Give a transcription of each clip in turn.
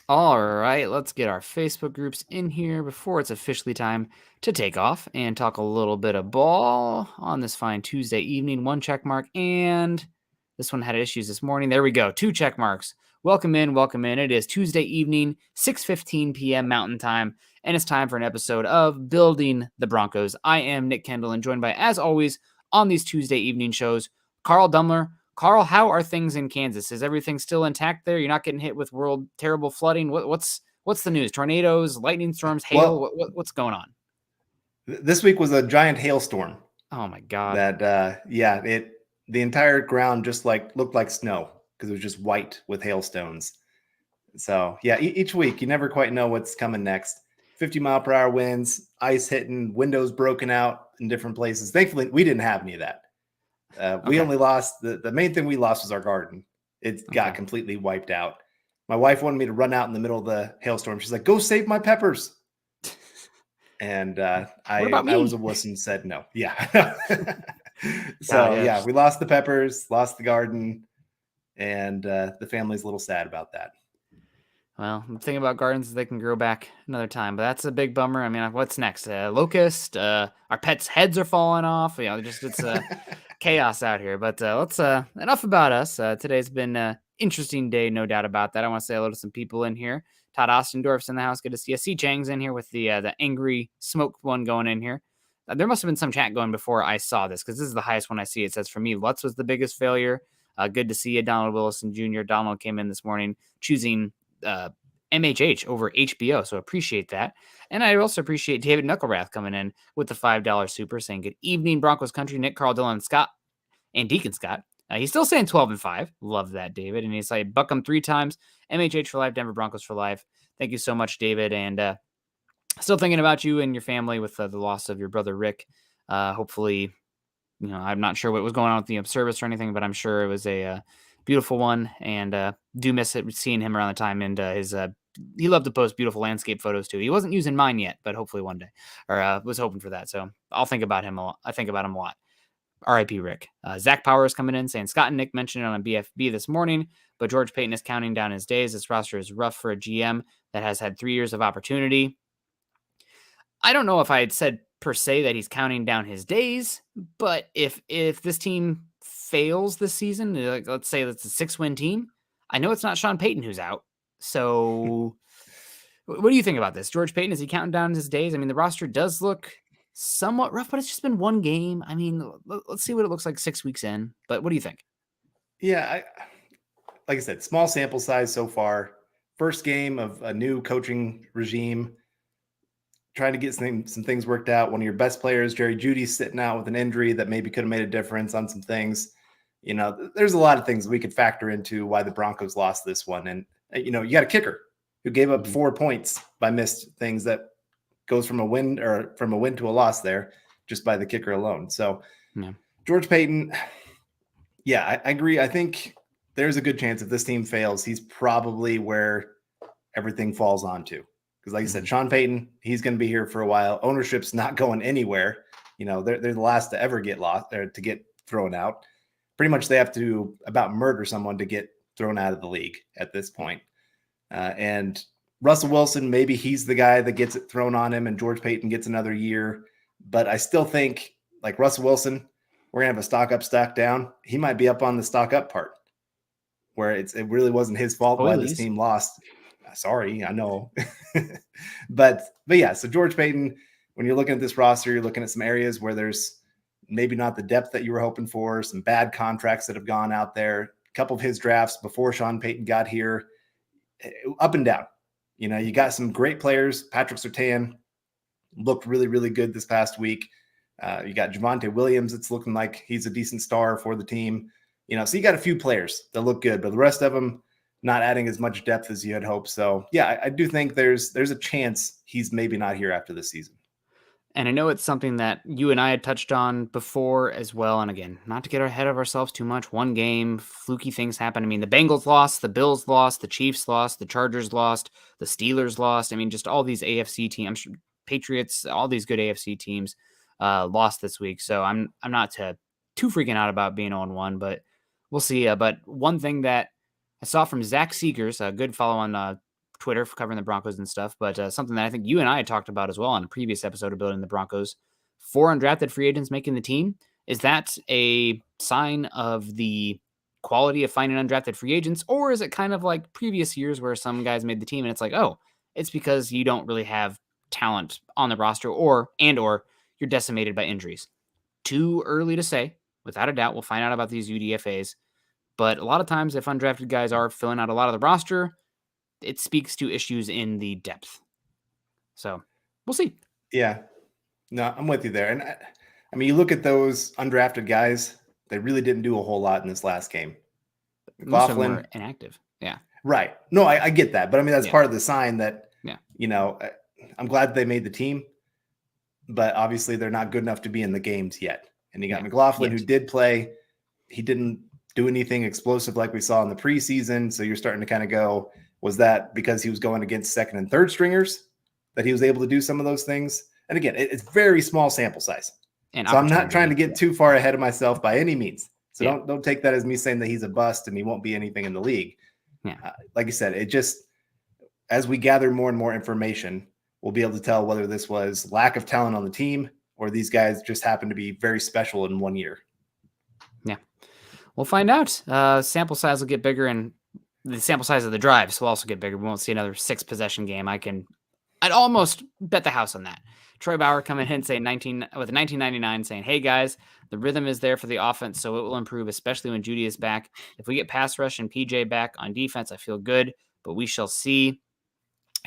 All right, let's get our Facebook groups in here before it's officially time to take off and talk a little bit of ball on this fine Tuesday evening. 1 check mark, and this one had issues this morning. There we go. 2 check marks. Welcome in, welcome in. It is Tuesday evening, 6:15 p.m. Mountain Time, and it's time for an episode of Building the Broncos. I am Nick Kendell, and joined by, as always, on these Tuesday evening shows, Carl Dumler. Carl, how are things in Kansas? Is everything still intact there? You're not getting hit with world terrible flooding? What's the news? Tornadoes, lightning storms, hail? Well, What's going on? this week was a giant hailstorm Oh my God. that the entire ground just looked like snow because it was just white with hailstones. So yeah, each week you never quite know what's coming next. 50-mile-per-hour winds, ice hitting, windows broken out in different places. Thankfully, we didn't have any of that. We only lost the main thing we lost was our garden. It got completely wiped out. My wife wanted me to run out in the middle of the hailstorm. She's like, "Go save my peppers." And What about me? I was a wuss and said no. Yeah. So we lost the peppers, lost the garden, and the family's a little sad about that. Well, the thing about gardens is they can grow back another time, but that's a big bummer. I mean, what's next? Locust? Our pets' heads are falling off. It's chaos out here. But let's enough about us. Today's been an interesting day, no doubt about that. I want to say hello to some people in here. Todd Ostendorf's in the house. Good to see you. C. Chang's in here with the angry smoke one going in here. There must have been some chat going before I saw this, because this is the highest one I see. It says, for me, Lutz was the biggest failure. Good to see you, Donald Willison Jr. Donald came in this morning choosing MHH over HBO, so appreciate that. And I also appreciate David Knucklerath coming in with the $5 super, saying good evening, Broncos country. Nick, Carl, Dylan, Scott, and Deacon Scott. He's still saying 12-5. Love that, David. And he's like, Buckham 3 times, MHH for life, Denver Broncos for life. Thank you so much, David. And still thinking about you and your family with the loss of your brother Rick. Hopefully, I'm not sure what was going on with the service or anything, but I'm sure it was a beautiful one, and do miss it, seeing him around the time. And he loved to post beautiful landscape photos too. He wasn't using mine yet, but hopefully one day, or was hoping for that. So I'll think about him a lot. I think about him a lot. R.I.P. Rick. Zach Powers coming in saying, Scott and Nick mentioned it on BFB this morning, but George Paton is counting down his days. This roster is rough for a GM that has had 3 years of opportunity. I don't know if I had said per se that he's counting down his days, but if this team fails this season, like, let's say that's a 6-win team, I know it's not Sean Payton who's out. So what do you think about this? George Paton, is he counting down his days? I mean, the roster does look somewhat rough, but it's just been one game. I mean, let's see what it looks like 6 weeks in. But what do you think? Yeah, like I said, small sample size so far. First game of a new coaching regime, trying to get some things worked out. One of your best players, Jerry Jeudy's sitting out with an injury that maybe could have made a difference on some things. There's a lot of things we could factor into why the Broncos lost this one. And, you got a kicker who gave up 4 points by missed things that goes from a win to a loss there just by the kicker alone. So George Paton, I agree. I think there's a good chance if this team fails, he's probably where everything falls onto. Because like I said, Sean Payton, he's going to be here for a while. Ownership's not going anywhere. They're the last to ever get lost or to get thrown out. Pretty much they have to about murder someone to get thrown out of the league at this point. And Russell Wilson, maybe he's the guy that gets it thrown on him and George Paton gets another year. But I still think, like Russell Wilson, we're going to have a stock up, stock down. He might be up on the stock up part where it really wasn't his fault why this team lost. Sorry, I know. but yeah, so George Paton, when you're looking at this roster, you're looking at some areas where there's maybe not the depth that you were hoping for, some bad contracts that have gone out there. A couple of his drafts before Sean Payton got here, up and down. You got some great players. Patrick Surtain looked really, really good this past week. You got Javonte Williams. It's looking like he's a decent star for the team. So you got a few players that look good, but the rest of them not adding as much depth as you had hoped. So yeah, I do think there's a chance he's maybe not here after this season. And I know it's something that you and I had touched on before as well. And again, not to get ahead of ourselves too much. One game, fluky things happen. I mean, the Bengals lost, the Bills lost, the Chiefs lost, the Chargers lost, the Steelers lost. I mean, just all these AFC teams, Patriots, all these good AFC teams lost this week. So I'm not too freaking out about being 0-1, but we'll see. But one thing that I saw from Zach Seegers, a good follow on Twitter for covering the Broncos and stuff, but something that I think you and I had talked about as well on a previous episode of Building the Broncos, 4 undrafted free agents making the team. Is that a sign of the quality of finding undrafted free agents, or is it kind of like previous years where some guys made the team and it's like, oh, it's because you don't really have talent on the roster or you're decimated by injuries? Too early to say. Without a doubt, we'll find out about these UDFAs. But a lot of times, if undrafted guys are filling out a lot of the roster, it speaks to issues in the depth. So we'll see. Yeah. No, I'm with you there. And I mean, you look at those undrafted guys, they really didn't do a whole lot in this last game. Most of them were inactive. Yeah. Right. No, I get that. But I mean, that's part of the sign that, I'm glad they made the team, but obviously they're not good enough to be in the games yet. And you got McLaughlin, who did play. He didn't do anything explosive like we saw in the preseason. So you're starting to kind of go, was that because he was going against second and third stringers that he was able to do some of those things? And again, it's very small sample size. And so I'm not trying to get too far ahead of myself by any means. So don't take that as me saying that he's a bust and he won't be anything in the league. Yeah. Like I said, it just, as we gather more and more information, we'll be able to tell whether this was lack of talent on the team or these guys just happen to be very special in 1 year. Yeah. We'll find out. Sample size will get bigger, and the sample size of the drives will also get bigger. We won't see another 6-possession game. I'd almost bet the house on that. Troy Bauer coming in saying 1999 saying, hey guys, the rhythm is there for the offense, so it will improve, especially when Judy is back. If we get pass rush and PJ back on defense, I feel good, but we shall see.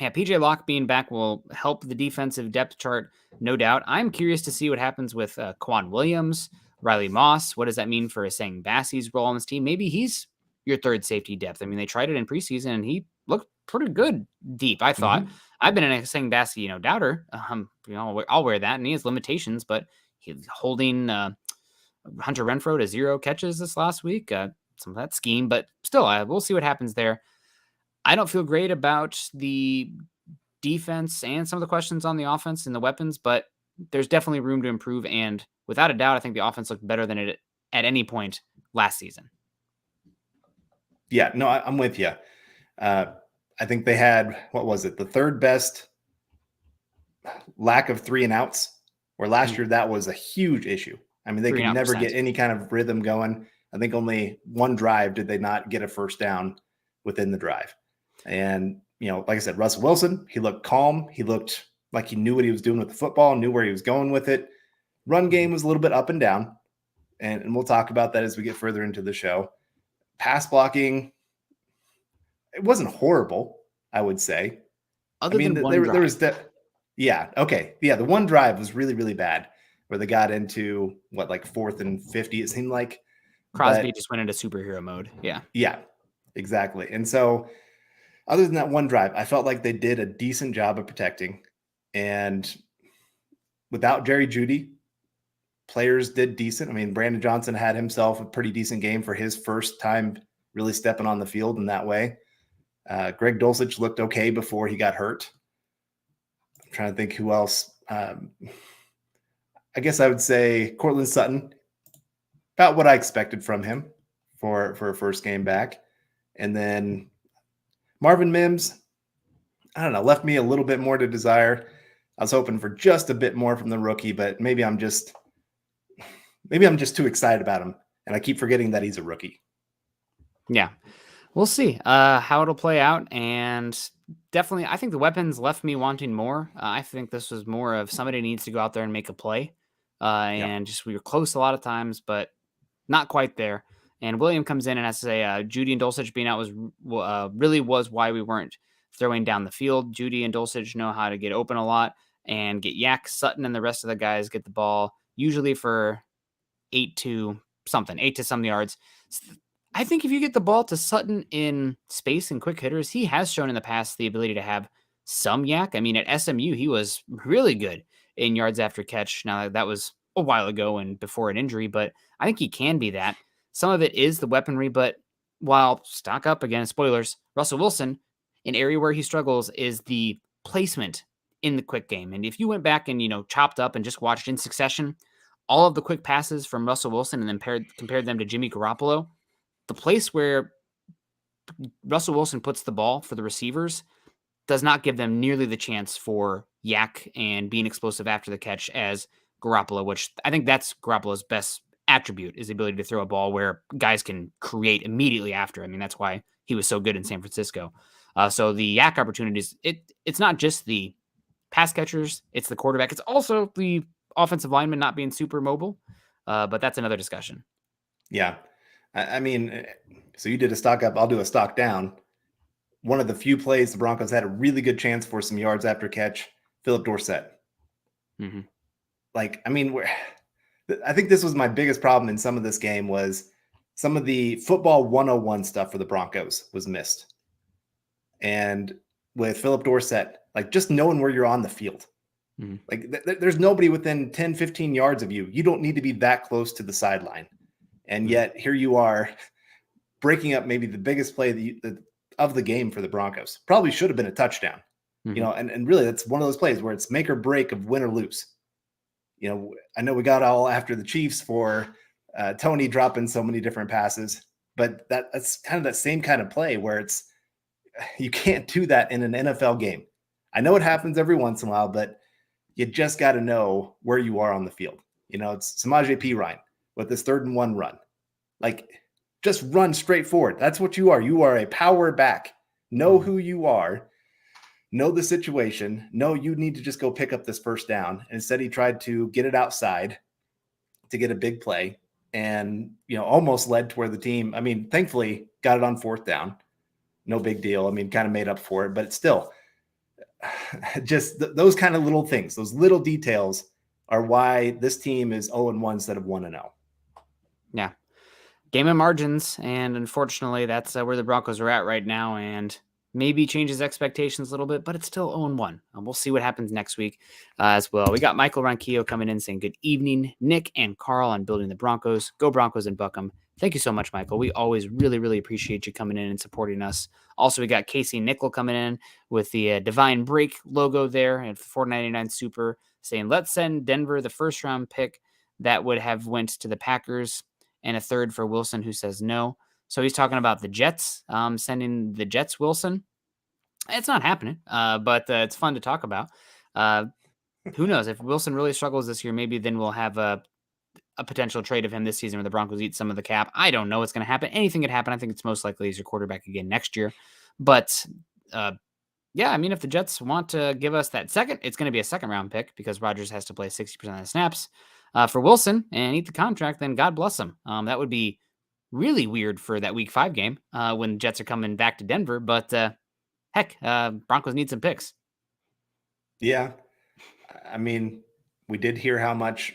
Yeah, PJ Locke being back will help the defensive depth chart, no doubt. I'm curious to see what happens with Quan Williams, Riley Moss. What does that mean for Essang Bassey's role on this team? Maybe he's your third safety depth. I mean, they tried it in preseason, and he looked pretty good deep, I thought. Mm-hmm. I've been an Essang Bassey, doubter. I'll wear that, and he has limitations, but he's holding Hunter Renfrow to 0 catches this last week. Some of that scheme, but still, we'll see what happens there. I don't feel great about the defense and some of the questions on the offense and the weapons, but there's definitely room to improve. And without a doubt, I think the offense looked better than it at any point last season. Yeah, no, I'm with you. I think they had, the third best lack of 3 and outs, where last year that was a huge issue. I mean, they could never get any kind of rhythm going. I think only one drive did they not get a first down within the drive. And, like I said, Russell Wilson, he looked calm. He looked like he knew what he was doing with the football, knew where he was going with it. Run game was a little bit up and down, and we'll talk about that as we get further into the show. Pass blocking, it wasn't horrible, I would say. There was that. Yeah. Okay. Yeah. The one drive was really, really bad, where they got into 4th and 50. It seemed like Crosby just went into superhero mode. Yeah. Yeah, exactly. And so other than that one drive, I felt like they did a decent job of protecting. And without Jerry Jeudy, players did decent. I mean, Brandon Johnson had himself a pretty decent game for his first time really stepping on the field in that way. Greg Dulcich looked okay before he got hurt. I'm trying to think who else. I guess I would say Cortland Sutton, about what I expected from him for a first game back. And then Marvin Mims, I don't know, left me a little bit more to desire. I was hoping for just a bit more from the rookie, but maybe I'm just too excited about him, and I keep forgetting that he's a rookie. Yeah, we'll see how it'll play out, and definitely, I think the weapons left me wanting more. I think this was more of somebody needs to go out there and make a play, and just we were close a lot of times, but not quite there. And William comes in and has to say Judy and Dulcich being out was why we weren't throwing down the field. Judy and Dulcich know how to get open a lot and get yak. Sutton and the rest of the guys get the ball usually for 8 to some yards. I think if you get the ball to Sutton in space and quick hitters, he has shown in the past the ability to have some yak. I mean, at SMU, he was really good in yards after catch. Now, that was a while ago and before an injury, but I think he can be that. Some of it is the weaponry, but while stock up again, spoilers, Russell Wilson, an area where he struggles is the placement in the quick game. And if you went back and, chopped up and just watched in succession, all of the quick passes from Russell Wilson and then compared them to Jimmy Garoppolo, the place where Russell Wilson puts the ball for the receivers does not give them nearly the chance for yak and being explosive after the catch as Garoppolo, which I think that's Garoppolo's best attribute, is the ability to throw a ball where guys can create immediately after. I mean, that's why he was so good in San Francisco. So the yak opportunities, it's not just the pass catchers, it's the quarterback. It's also the offensive lineman not being super mobile, but that's another discussion. Yeah. I mean, so you did a stock up, I'll do a stock down. One of the few plays the Broncos had a really good chance for some yards after catch, Philip Dorsett. Mm-hmm. Like, I mean, I think this was my biggest problem in some of this game was some of the football 101 stuff for the Broncos was missed. And with Philip Dorsett, like just knowing where you're on the field, like there's nobody within 10, 15 yards of you. You don't need to be that close to the sideline. And yet here you are breaking up maybe the biggest play of the game for the Broncos. Probably should have been a touchdown, you know, and really that's one of those plays where it's make or break of win or lose. You know, I know we got all after the Chiefs for Tony dropping so many different passes, but that's kind of that same kind of play where you can't do that in an NFL game. I know it happens every once in a while, but you just got to know where you are on the field. You know, it's Samaje Perine with this 3rd and 1 run. Like, just run straight forward. That's what you are. You are a power back. Know who you are. Know the situation. Know you need to just go pick up this first down. And instead, he tried to get it outside to get a big play and, you know, almost led to where the team, I mean, thankfully got it on 4th down. No big deal. I mean, kind of made up for it, but it's still just those kind of little things, those little details are why this team is 0-1 instead of 1-0. Yeah. Game of margins. And unfortunately, that's where the Broncos are at right now. And maybe changes expectations a little bit, but it's still 0-1. We'll see what happens next week as well. We got Michael Ronquillo coming in saying good evening, Nick and Carl on building the Broncos. Go Broncos and buck 'em. Thank you so much, Michael. We always really, really appreciate you coming in and supporting us. Also, we got Casey Nickel coming in with the Divine Break logo there at $4.99 Super saying, let's send Denver the 1st round pick that would have went to the Packers and a 3rd for Wilson, who says no. So he's talking about the Jets, sending the Jets Wilson. It's not happening, but it's fun to talk about. Who knows? If Wilson really struggles this year, maybe then we'll have a potential trade of him this season where the Broncos eat some of the cap. I don't know what's going to happen. Anything could happen. I think it's most likely he's your quarterback again next year. But yeah, I mean, if the Jets want to give us that second, it's going to be a 2nd round pick because Rodgers has to play 60% of the snaps for Wilson and eat the contract. Then God bless him. That would be really weird for that Week 5 game when Jets are coming back to Denver. But heck, Broncos need some picks. Yeah. I mean, we did hear how much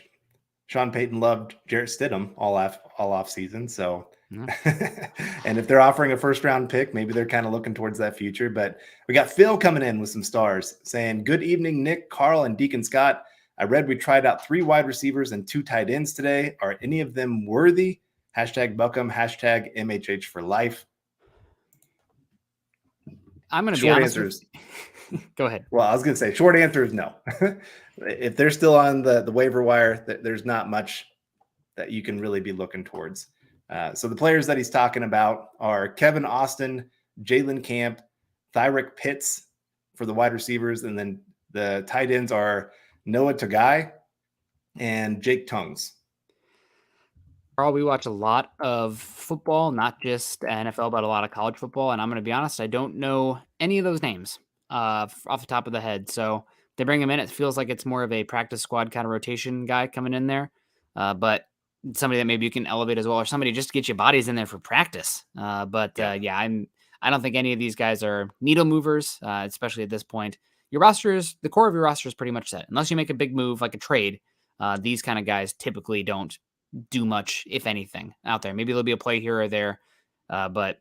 Sean Payton loved Jarrett Stidham all off season. So, and if they're offering a 1st round pick, maybe they're kind of looking towards that future. But we got Phil coming in with some stars saying, good evening, Nick, Carl, and Deacon Scott. I read we tried out 3 wide receivers and 2 tight ends today. Are any of them worthy? #Buckham, #MHH for life. I'm going to be honest. Go ahead. Well, I was going to say short answer is no. If they're still on the waiver wire, there's not much that you can really be looking towards. So the players that he's talking about are Kevin Austin, Jalen Camp, Thyrick Pitts for the wide receivers, and then the tight ends are Noah Tagai and Jake Tongues. Carl, we watch a lot of football, not just NFL, but a lot of college football. And I'm going to be honest, I don't know any of those names off the top of the head. So they bring him in. It feels like it's more of a practice squad kind of rotation guy coming in there. But somebody that maybe you can elevate as well, or somebody just to get your bodies in there for practice. I don't think any of these guys are needle movers, especially at this point. The core of your roster is pretty much set. Unless you make a big move like a trade, these kind of guys typically don't do much, if anything, out there. Maybe there'll be a play here or there, but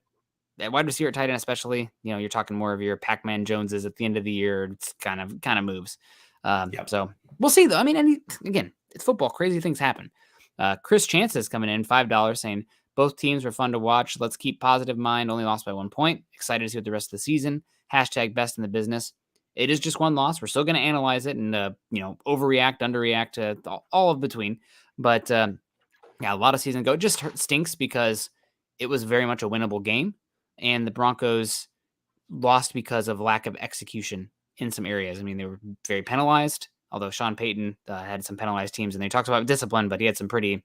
at wide receiver, tight end especially, you're talking more of your Pac-Man Joneses at the end of the year. It's kind of moves. So we'll see though. I mean, again, it's football. Crazy things happen. Chris Chance is coming in $5 saying both teams were fun to watch. Let's keep positive mind. Only lost by 1 point. Excited to see what the rest of the season. #best in the business. It is just one loss. We're still going to analyze it and overreact, underreact, all of between. But yeah, a lot of season ago. It just stinks because it was very much a winnable game. And the Broncos, lost because of lack of execution in some areas. I mean, they were very penalized, although Sean Payton had some penalized teams, and they talked about discipline, but he had some pretty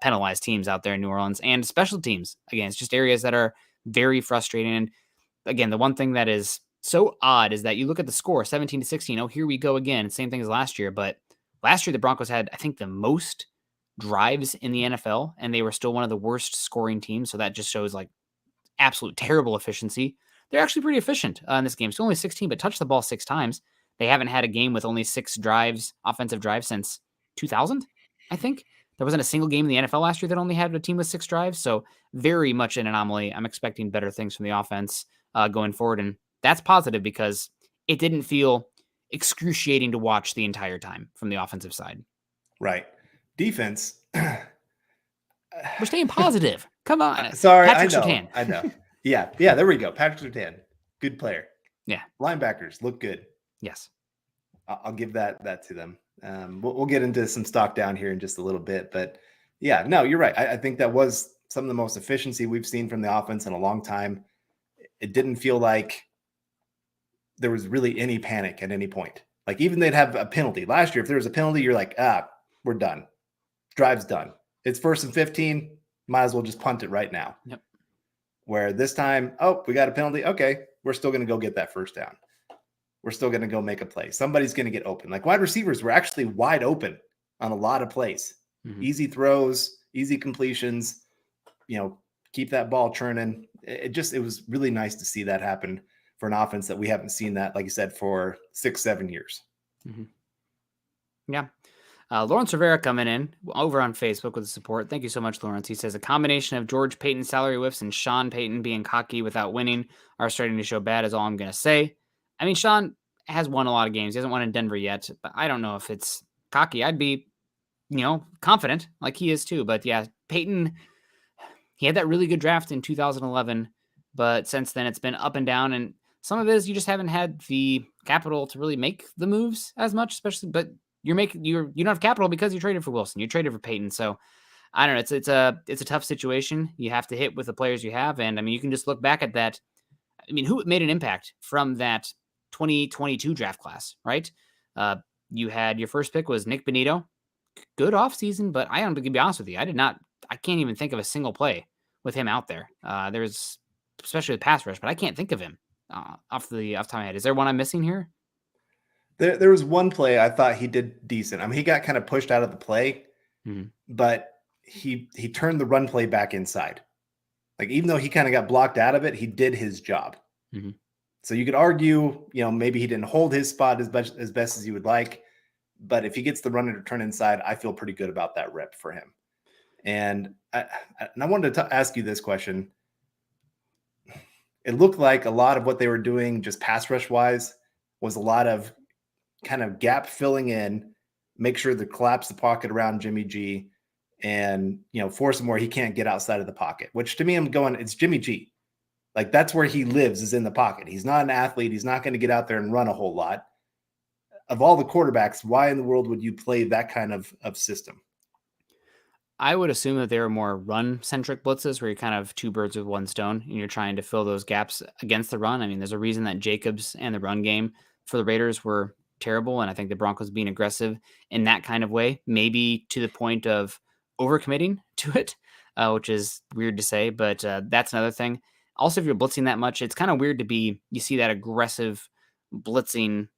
penalized teams out there in New Orleans, and special teams. Again, it's just areas that are very frustrating. And again, the one thing that is so odd is that you look at the score, 17-16. Oh, here we go again. Same thing as last year. But last year, the Broncos had, I think, the most drives in the NFL, and they were still one of the worst scoring teams. So that just shows like absolute terrible efficiency. They're actually pretty efficient in this game. So only 16, but touched the ball 6 times. They haven't had a game with only 6 drives, offensive drives, since 2000, I think. There wasn't a single game in the NFL last year that only had a team with 6 drives. So very much an anomaly. I'm expecting better things from the offense going forward. And that's positive because it didn't feel excruciating to watch the entire time from the offensive side. Right. Defense. We're staying positive. Come on. Sorry, Patrick I know. Surtain. I know. Yeah, there we go. Patrick Surtain. Good player. Yeah. Linebackers look good. Yes. I'll give that to them. We'll get into some stock down here in just a little bit. But yeah, no, you're right. I think that was some of the most efficiency we've seen from the offense in a long time. It didn't feel like there was really any panic at any point. Like even they'd have a penalty. Last year, if there was a penalty, you're like, we're done. Drive's done. It's 1st and 15. Might as well just punt it right now. Yep. Where this time, we got a penalty. Okay, we're still going to go get that first down. We're still going to go make a play. Somebody's going to get open. Like wide receivers were actually wide open on a lot of plays. Mm-hmm. Easy throws, easy completions, keep that ball churning. It was really nice to see that happen for an offense that we haven't seen that, like you said, for 6-7 years. Mm-hmm. Yeah. Lawrence Rivera coming in over on Facebook with the support. Thank you so much, Lawrence. He says a combination of George Paton's salary whiffs and Sean Payton being cocky without winning are starting to show bad is all I'm going to say. I mean, Sean has won a lot of games. He hasn't won in Denver yet, but I don't know if it's cocky. I'd be, confident like he is too. But yeah, Payton, he had that really good draft in 2011, but since then it's been up and down. And some of it is you just haven't had the capital to really make the moves as much, especially, but you don't have capital because you traded for Wilson. You traded for Payton. So I don't know. It's a tough situation. You have to hit with the players you have. And I mean, you can just look back at that. I mean, who made an impact from that 2022 draft class, right? You had your first pick was Nick Benito. Good offseason, but I don't, to be honest with you, I can't even think of a single play with him out there. There's especially the pass rush, but I can't think of him off the top of my head. Is there one I'm missing here? There was one play I thought he did decent. I mean, he got kind of pushed out of the play, but he turned the run play back inside. Like, even though he kind of got blocked out of it, he did his job. Mm-hmm. So you could argue, maybe he didn't hold his spot as best as you would like, but if he gets the runner to turn inside, I feel pretty good about that rep for him. And I wanted to ask you this question. It looked like a lot of what they were doing just pass rush wise was a lot of kind of gap filling in, make sure to collapse the pocket around Jimmy G and, force him where he can't get outside of the pocket, which to me, I'm going, it's Jimmy G. Like that's where he lives, is in the pocket. He's not an athlete. He's not going to get out there and run a whole lot. Of all the quarterbacks, why in the world would you play that kind of system? I would assume that there are more run-centric blitzes where you're kind of 2 birds with 1 stone and you're trying to fill those gaps against the run. I mean, there's a reason that Jacobs and the run game for the Raiders were terrible, and I think the Broncos being aggressive in that kind of way, maybe to the point of overcommitting to it, which is weird to say, but that's another thing. Also, if you're blitzing that much, it's kind of weird you see that aggressive blitzing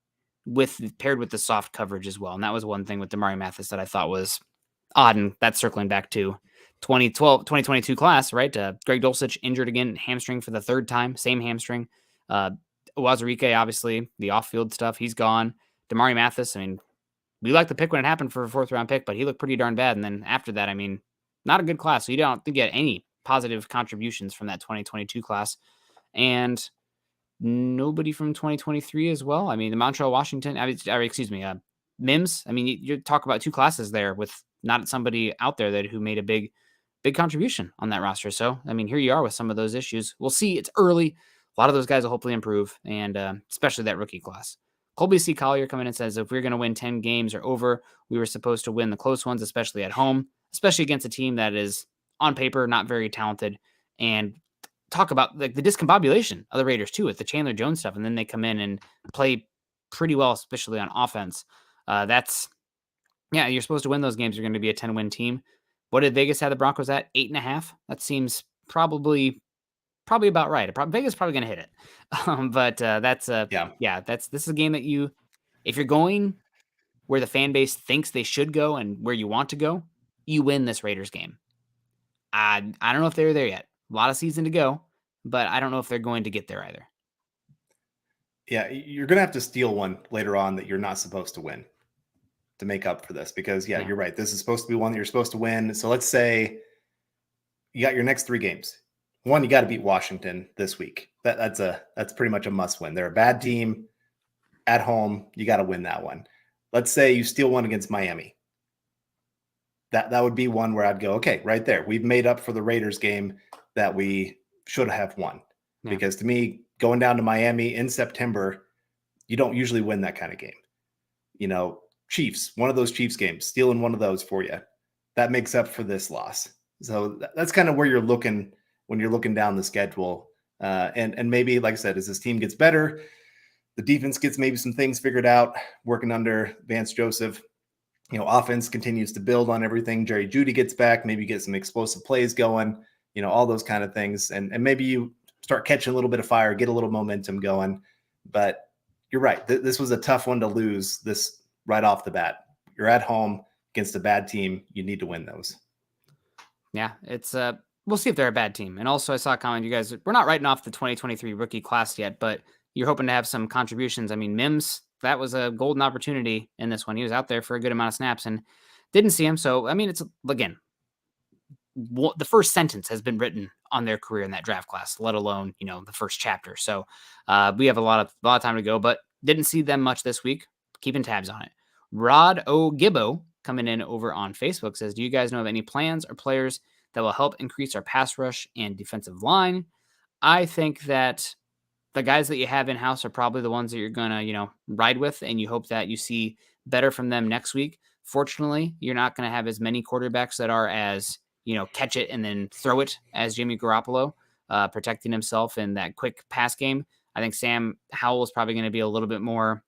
paired with the soft coverage as well. And that was one thing with Demari Mathis that I thought was odd, and that's circling back to 2022 class, right? Greg Dulcich injured again, hamstring for the 3rd time, same hamstring. Wazirike, obviously, the off-field stuff, he's gone. Demari Mathis, I mean, we liked the pick when it happened for a 4th-round pick, but he looked pretty darn bad. And then after that, I mean, not a good class. So you don't get any positive contributions from that 2022 class. And nobody from 2023 as well. I mean, the Montreal Washington, Mims. I mean, you talk about 2 classes there with not somebody out there who made a big contribution on that roster. So, I mean, here you are with some of those issues. We'll see. It's early. A lot of those guys will hopefully improve, and especially that rookie class. Colby C. Collier coming in and says, if we're going to win 10 games or over, we were supposed to win the close ones, especially at home, especially against a team that is on paper not very talented. And talk about like the discombobulation of the Raiders too with the Chandler Jones stuff, and then they come in and play pretty well, especially on offense. You're supposed to win those games. You're going to be a 10-win team. What did Vegas have the Broncos at? 8.5. That seems probably about right. Vegas is probably going to hit it. This is a game that if you're going where the fan base thinks they should go and where you want to go, you win this Raiders game. I don't know if they're there yet. A lot of season to go, but I don't know if they're going to get there either. Yeah, you're going to have to steal one later on that you're not supposed to win to make up for this because, you're right. This is supposed to be one that you're supposed to win. So let's say you got your next 3 games. One, you got to beat Washington this week. That's pretty much a must win. They're a bad team at home. You got to win that one. Let's say you steal one against Miami. That would be one where I'd go, okay, right there. We've made up for the Raiders game that we should have won. Yeah. Because to me, going down to Miami in September, you don't usually win that kind of game. Chiefs, one of those Chiefs games, stealing one of those for you, that makes up for this loss. So that's kind of where you're looking when you're looking down the schedule. And maybe, like I said, as this team gets better, the defense gets maybe some things figured out working under Vance Joseph. Offense continues to build on everything. Jerry Jeudy gets back, maybe get some explosive plays going, all those kind of things. And maybe you start catching a little bit of fire, get a little momentum going. But you're right. This was a tough one to lose this right off the bat. You're at home against a bad team. You need to win those. Yeah, it's we'll see if they're a bad team. And also I saw a comment, you guys, we're not writing off the 2023 rookie class yet, but you're hoping to have some contributions. I mean, Mims, that was a golden opportunity in this one. He was out there for a good amount of snaps and didn't see him. So, I mean, it's, again, the first sentence has been written on their career in that draft class, let alone, the first chapter. So we have a lot of time to go, but didn't see them much this week. Keeping tabs on it. Rod O. Gibbo coming in over on Facebook says, do you guys know of any plans or players that will help increase our pass rush and defensive line? I think that the guys that you have in-house are probably the ones that you're going to, ride with, and you hope that you see better from them next week. Fortunately, you're not going to have as many quarterbacks that are as, catch it and then throw it as Jimmy Garoppolo, protecting himself in that quick pass game. I think Sam Howell is probably going to be a little bit more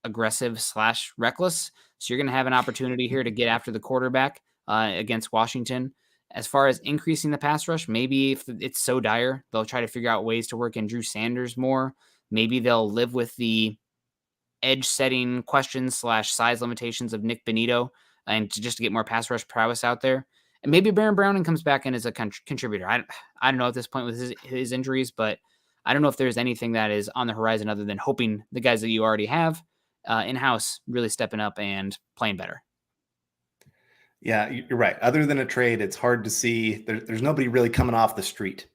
aggressive/reckless. So you're going to have an opportunity here to get after the quarterback against Washington. As far as increasing the pass rush, maybe if it's so dire, they'll try to figure out ways to work in Drew Sanders more. Maybe they'll live with the edge setting questions/size limitations of Nick Benito and just to get more pass rush prowess out there. And maybe Baron Browning comes back in as a contributor. I don't know at this point with his injuries, but I don't know if there's anything that is on the horizon other than hoping the guys that you already have in-house really stepping up and playing better. Yeah, you're right. Other than a trade, it's hard to see. There's nobody really coming off the street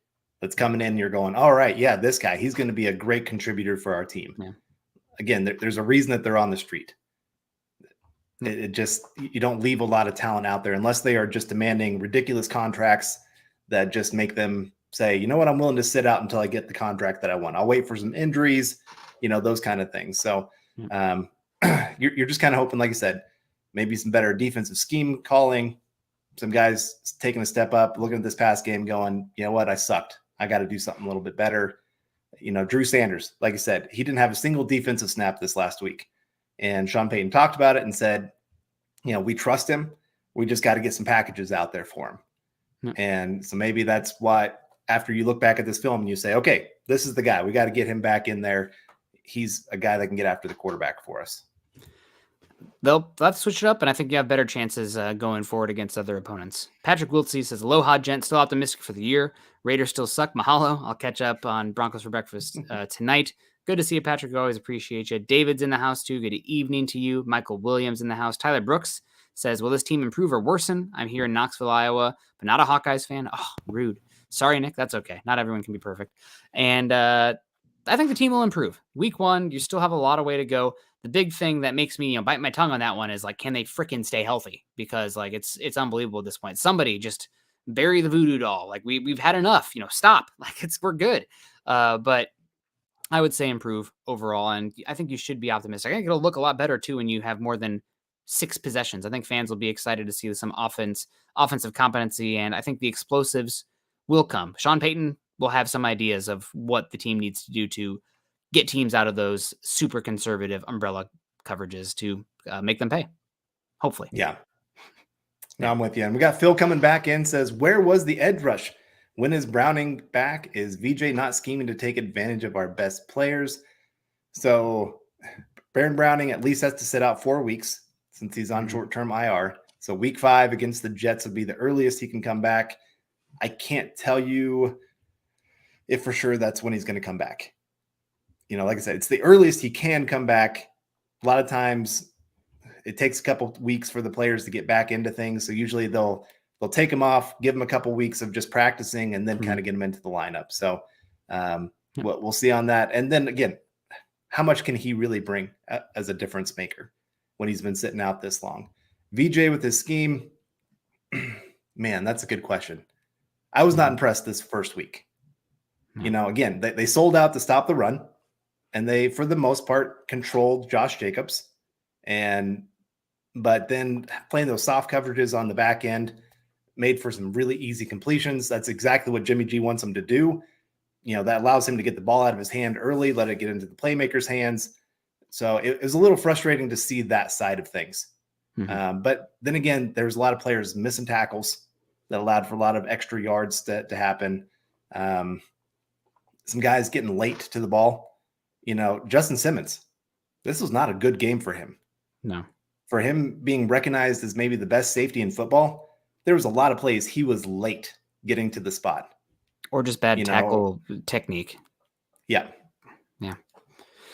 that's coming in. You're going, all right, yeah, this guy, he's going to be a great contributor for our team. Yeah. Again, there's a reason that they're on the street. It just, you don't leave a lot of talent out there unless they are just demanding ridiculous contracts that just make them say, you know what, I'm willing to sit out until I get the contract that I want. I'll wait for some injuries, those kind of things. So you're just kind of hoping, like I said, maybe some better defensive scheme calling, some guys taking a step up, looking at this past game going, you know what, I sucked. I got to do something a little bit better. Drew Sanders, like I said, he didn't have a single defensive snap this last week. And Sean Payton talked about it and said, we trust him. We just got to get some packages out there for him. Yeah. And so maybe that's why after you look back at this film and you say, okay, this is the guy. We got to get him back in there. He's a guy that can get after the quarterback for us. They'll have to switch it up, and I think you have better chances going forward against other opponents. Patrick Wiltsey says, aloha, gent. Still optimistic for the year. Raiders still suck. Mahalo. I'll catch up on Broncos for breakfast tonight. Good to see you, Patrick. Always appreciate you. David's in the house, too. Good evening to you. Michael Williams in the house. Tyler Brooks says, will this team improve or worsen? I'm here in Knoxville, Iowa, but not a Hawkeyes fan. Oh, rude. Sorry, Nick. That's okay. Not everyone can be perfect. And I think the team will improve. Week 1, you still have a lot of way to go. The big thing that makes me bite my tongue on that one is can they freaking stay healthy? Because it's unbelievable at this point. Somebody just bury the voodoo doll. We've had enough. Stop. We're good. But I would say improve overall, and I think you should be optimistic. I think it'll look a lot better too when you have more than 6 possessions. I think fans will be excited to see some offensive competency, and I think the explosives will come. Sean Payton we'll have some ideas of what the team needs to do to get teams out of those super conservative umbrella coverages to make them pay. Hopefully. Yeah. No, I'm with you. And we got Phil coming back in, says, where was the edge rush? When is Browning back? Is VJ not scheming to take advantage of our best players? So Baron Browning at least has to sit out 4 weeks since he's on short-term IR. So week 5 against the Jets would be the earliest he can come back. I can't tell you if for sure that's when he's going to come back. Like I said, it's the earliest he can come back. A lot of times it takes a couple weeks for the players to get back into things. So usually they'll take him off, give him a couple weeks of just practicing, and then kind of get him into the lineup. So we'll see on that. And then again, how much can he really bring as a difference maker when he's been sitting out this long? VJ with his scheme, man, that's a good question. I was not impressed this first week. Again, they sold out to stop the run, and they, for the most part, controlled Josh Jacobs. But then playing those soft coverages on the back end made for some really easy completions. That's exactly what Jimmy G wants him to do. That allows him to get the ball out of his hand early, let it get into the playmaker's hands. So it was a little frustrating to see that side of things. But then again, there's a lot of players missing tackles that allowed for a lot of extra yards to happen. Some guys getting late to the ball. Justin Simmons, this was not a good game for him. No. For him being recognized as maybe the best safety in football, there was a lot of plays he was late getting to the spot. Or just bad tackle technique. Yeah. Yeah.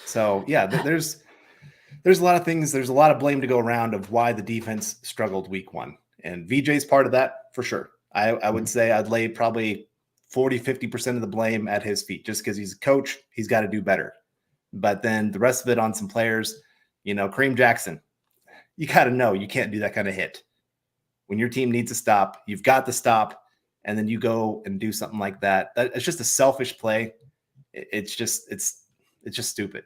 So, yeah, there's a lot of things. There's a lot of blame to go around of why the defense struggled week 1. And VJ's part of that for sure. I would say I'd lay probably 40-50% of the blame at his feet just because he's a coach. He's got to do better. But then the rest of it on some players, Kareem Jackson, you got to know you can't do that kind of hit. When your team needs to stop, you've got to stop, and then you go and do something like that. It's just a selfish play. It's just stupid.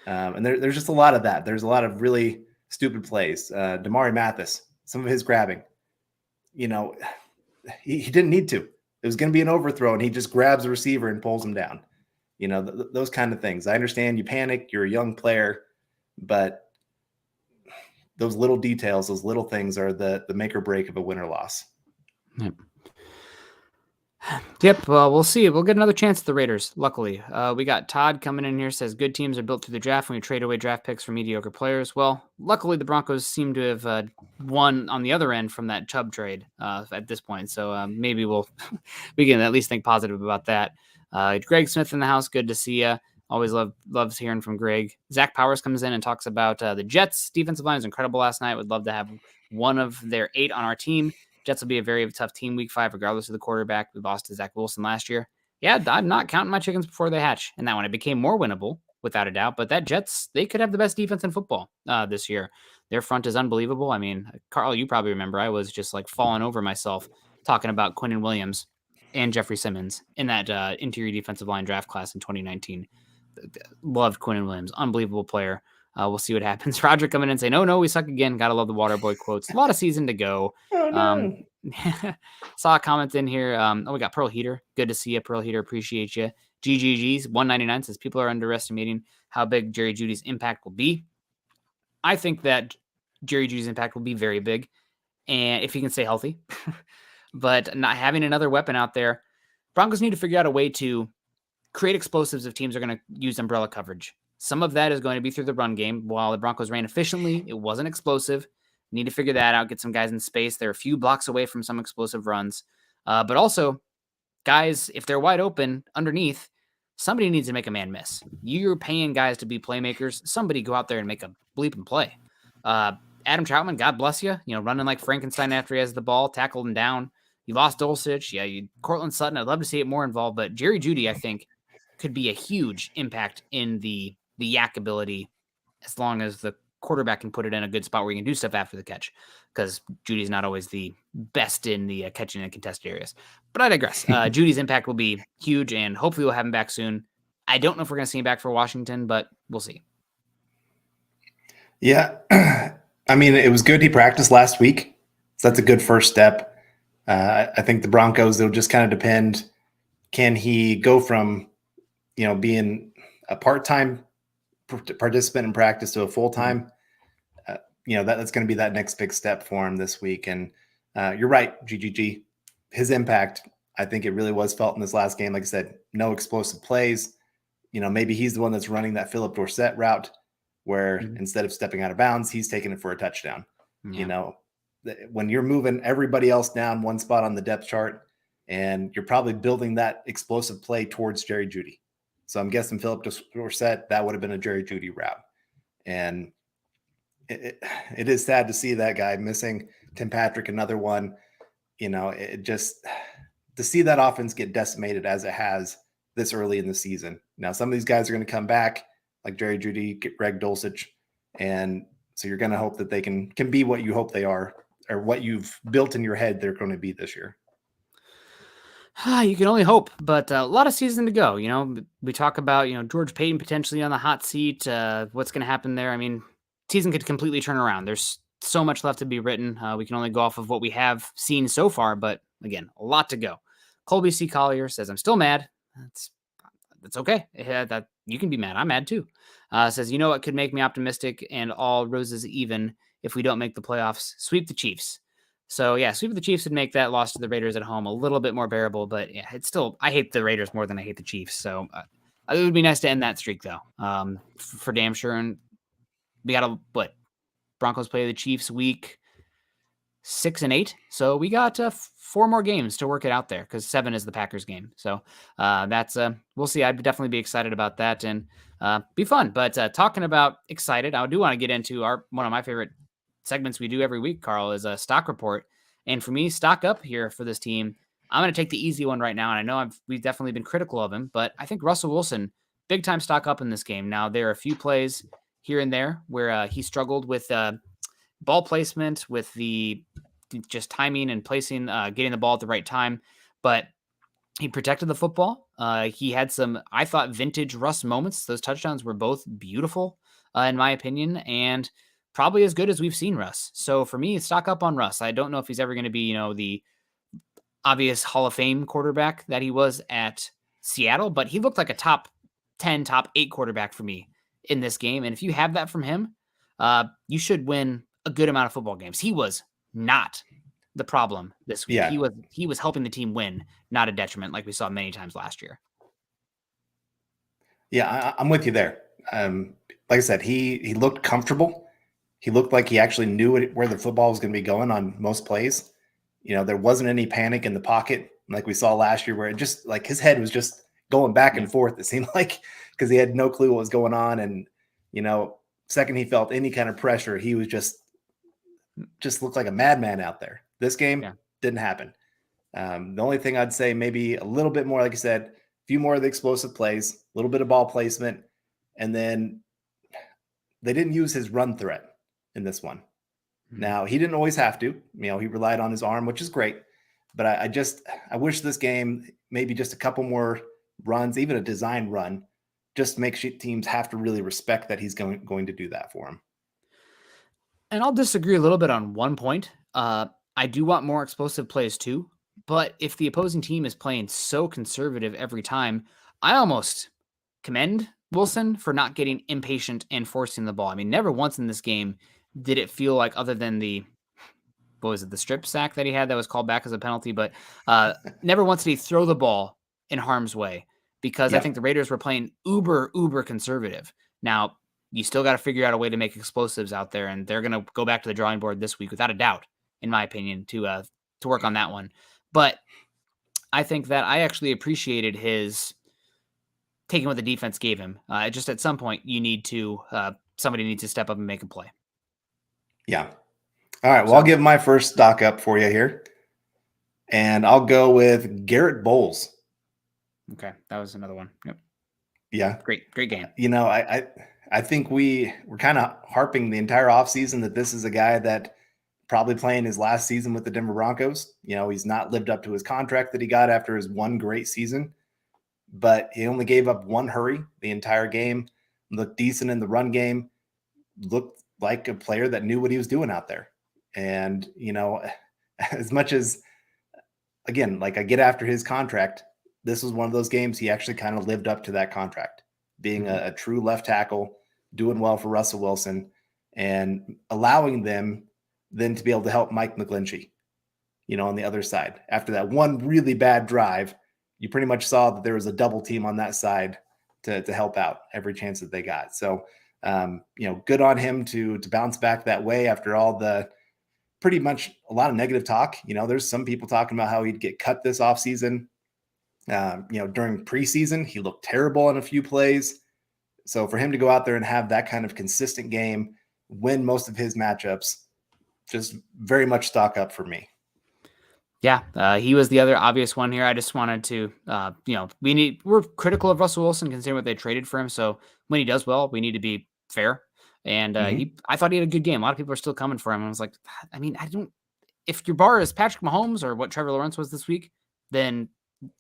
And there's just a lot of that. There's a lot of really stupid plays. Demari Mathis, some of his grabbing, he didn't need to. It was going to be an overthrow, and he just grabs the receiver and pulls him down. Those kind of things. I understand you panic. You're a young player, but those little details, those little things are the make or break of a win or loss. Yep. Well, we'll see. We'll get another chance at the Raiders. Luckily, we got Todd coming in here, says good teams are built through the draft when you trade away draft picks for mediocre players. Well, luckily the Broncos seem to have won on the other end from that Chubb trade at this point. So maybe we can at least think positive about that. Greg Smith in the house. Good to see you. Always loves hearing from Greg. Zach Powers comes in and talks about the Jets defensive line was incredible last night. Would love to have one of their 8 on our team. Jets will be a very tough team week 5, regardless of the quarterback. We lost to Zach Wilson last year. Yeah, I'm not counting my chickens before they hatch. And that one, it became more winnable without a doubt. But that Jets, they could have the best defense in football this year. Their front is unbelievable. I mean, Carl, you probably remember I was just like falling over myself talking about Quinn and Williams and Jeffrey Simmons in that interior defensive line draft class in 2019. Loved Quinn and Williams. Unbelievable player. We'll see what happens. Roger coming in and saying, no, we suck again. Gotta love the Waterboy quotes. A lot of season to go. Oh, no. Saw a comment in here. We got Pearl Heater. Good to see you, Pearl Heater. Appreciate you. GGG's 199 says people are underestimating how big Jerry Jeudy's impact will be. I think that Jerry Jeudy's impact will be very big, and if he can stay healthy. But not having another weapon out there, Broncos need to figure out a way to create explosives if teams are going to use umbrella coverage. Some of that is going to be through the run game. While the Broncos ran efficiently, it wasn't explosive. Need to figure that out, get some guys in space. They're a few blocks away from some explosive runs. But also, guys, if they're wide open underneath, somebody needs to make a man miss. You're paying guys to be playmakers. Somebody go out there and make a bleep and play. Adam Troutman, God bless you, running like Frankenstein after he has the ball, tackled him down. You lost Dulcich. Yeah, Cortland Sutton, I'd love to see it more involved. But Jerry Jeudy, I think, could be a huge impact in the yak ability as long as the quarterback can put it in a good spot where you can do stuff after the catch, because Judy's not always the best in the catching and contested areas. But I digress. Judy's impact will be huge, and hopefully we'll have him back soon. I don't know if we're going to see him back for Washington, but we'll see. Yeah. I mean, it was good he practiced last week, so that's a good first step. I think the Broncos, it'll just kind of depend. can he go from, being a part-time participant in practice to a full-time? That's going to be that next big step for him this week. And you're right, GGG. His impact, I think it really was felt in this last game. Like I said, no explosive plays. Maybe he's the one that's running that Philip Dorsett route where instead of stepping out of bounds, he's taking it for a touchdown. Yeah. When you're moving everybody else down one spot on the depth chart, and you're probably building that explosive play towards Jerry Jeudy. So I'm guessing Philip Dorsett, that would have been a Jerry Jeudy route. And it is sad to see that guy missing. Tim Patrick, another one. It just to see that offense get decimated as it has this early in the season. Now, some of these guys are going to come back, like Jerry Jeudy, Greg Dulcich, and so you're going to hope that they can be what you hope they are, or what you've built in your head they're going to be this year. You can only hope, but a lot of season to go. We talk about George Paton potentially on the hot seat. What's going to happen there? I mean, season could completely turn around. There's so much left to be written. We can only go off of what we have seen so far, but again, a lot to go. Colby C. Collier says, "I'm still mad." That's okay. That you can be mad. I'm mad too. Says, what could make me optimistic and all roses even if we don't make the playoffs? Sweep the Chiefs. So yeah, sweep the Chiefs would make that loss to the Raiders at home a little bit more bearable, but yeah, it's still, I hate the Raiders more than I hate the Chiefs. So it would be nice to end that streak though, for damn sure. And we got Broncos play the Chiefs week 6 and 8. So we got 4 more games to work it out there, because 7 is the Packers game. So that's we'll see. I'd definitely be excited about that and be fun. But talking about excited, I do want to get into one of my favorite segments we do every week, Carl, is a stock report. And for me, stock up here for this team. I'm going to take the easy one right now. And I know we've definitely been critical of him, but I think Russell Wilson, big time stock up in this game. Now, there are a few plays here and there where he struggled with ball placement, with the just timing and placing, getting the ball at the right time. But he protected the football. He had some, I thought, vintage Russ moments. Those touchdowns were both beautiful, in my opinion, and probably as good as we've seen Russ. So for me, stock up on Russ. I don't know if he's ever going to be, the obvious Hall of Fame quarterback that he was at Seattle, but he looked like a top 10, top 8 quarterback for me in this game. And if you have that from him, you should win a good amount of football games. He was not the problem this week. Yeah. He was helping the team win, not a detriment, like we saw many times last year. Yeah, I'm with you there. Like I said, he looked comfortable. He looked like he actually knew where the football was going to be going on most plays. There wasn't any panic in the pocket like we saw last year, where it just like his head was just going back and forth. It seemed like, because he had no clue what was going on. And, second he felt any kind of pressure, he was just looked like a madman out there. This game didn't happen. The only thing I'd say, maybe a little bit more, like you said, a few more of the explosive plays, a little bit of ball placement, and then they didn't use his run threat in this one. Now, he didn't always have to. He relied on his arm, which is great. But I wish this game, maybe just a couple more runs, even a design run, just makes teams have to really respect that he's going to do that for him. And I'll disagree a little bit on one point. I do want more explosive plays too. But if the opposing team is playing so conservative every time, I almost commend Wilson for not getting impatient and forcing the ball. I mean, never once in this game did it feel like, other than the strip sack that he had that was called back as a penalty, but never once did he throw the ball in harm's way, because I think the Raiders were playing uber conservative. Now, you still got to figure out a way to make explosives out there, and they're going to go back to the drawing board this week, without a doubt, in my opinion, to work on that one. But I think that I actually appreciated his taking what the defense gave him. Just at some point, somebody needs to step up and make a play. Yeah. All right. Well, I'll give my first stock up for you here, and I'll go with Garrett Bowles. Okay, that was another one. Yep. Yeah. Great game. I think we're kind of harping the entire offseason that this is a guy that probably playing his last season with the Denver Broncos. He's not lived up to his contract that he got after his one great season, but he only gave up one hurry the entire game, looked decent in the run game, looked like a player that knew what he was doing out there. And, as much as, again, like I get after his contract, this was one of those games he actually kind of lived up to that contract, being a true left tackle, doing well for Russell Wilson, and allowing them then to be able to help Mike McGlinchey, on the other side. After that one really bad drive, you pretty much saw that there was a double team on that side to help out every chance that they got. So, good on him to bounce back that way after all the pretty much a lot of negative talk. There's some people talking about how he'd get cut this offseason. During preseason, he looked terrible in a few plays. So for him to go out there and have that kind of consistent game, win most of his matchups, just very much stock up for me. Yeah, he was the other obvious one here. I just wanted to, we're critical of Russell Wilson considering what they traded for him. So when he does well, we need to be fair. And I thought he had a good game. A lot of people are still coming for him. And I was like, if your bar is Patrick Mahomes or what Trevor Lawrence was this week, then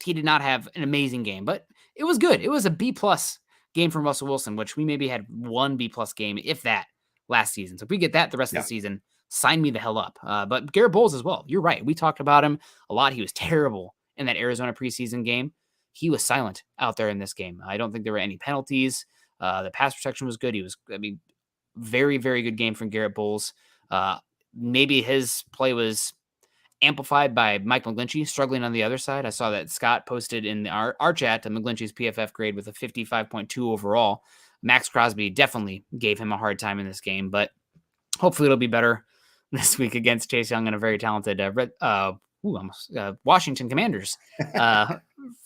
he did not have an amazing game, but it was good. It was a B+ game from Russell Wilson, which we maybe had one B+ game, if that, last season. So if we get that the rest of the season, sign me the hell up. But Garrett Bowles as well. You're right. We talked about him a lot. He was terrible in that Arizona preseason game. He was silent out there in this game. I don't think there were any penalties. The pass protection was good. He was, very, very good game from Garrett Bowles. Maybe his play was amplified by Mike McGlinchey struggling on the other side. I saw that Scott posted in our chat to McGlinchey's PFF grade with a 55.2 overall. Max Crosby definitely gave him a hard time in this game, but hopefully it'll be better this week against Chase Young and a very talented Washington Commanders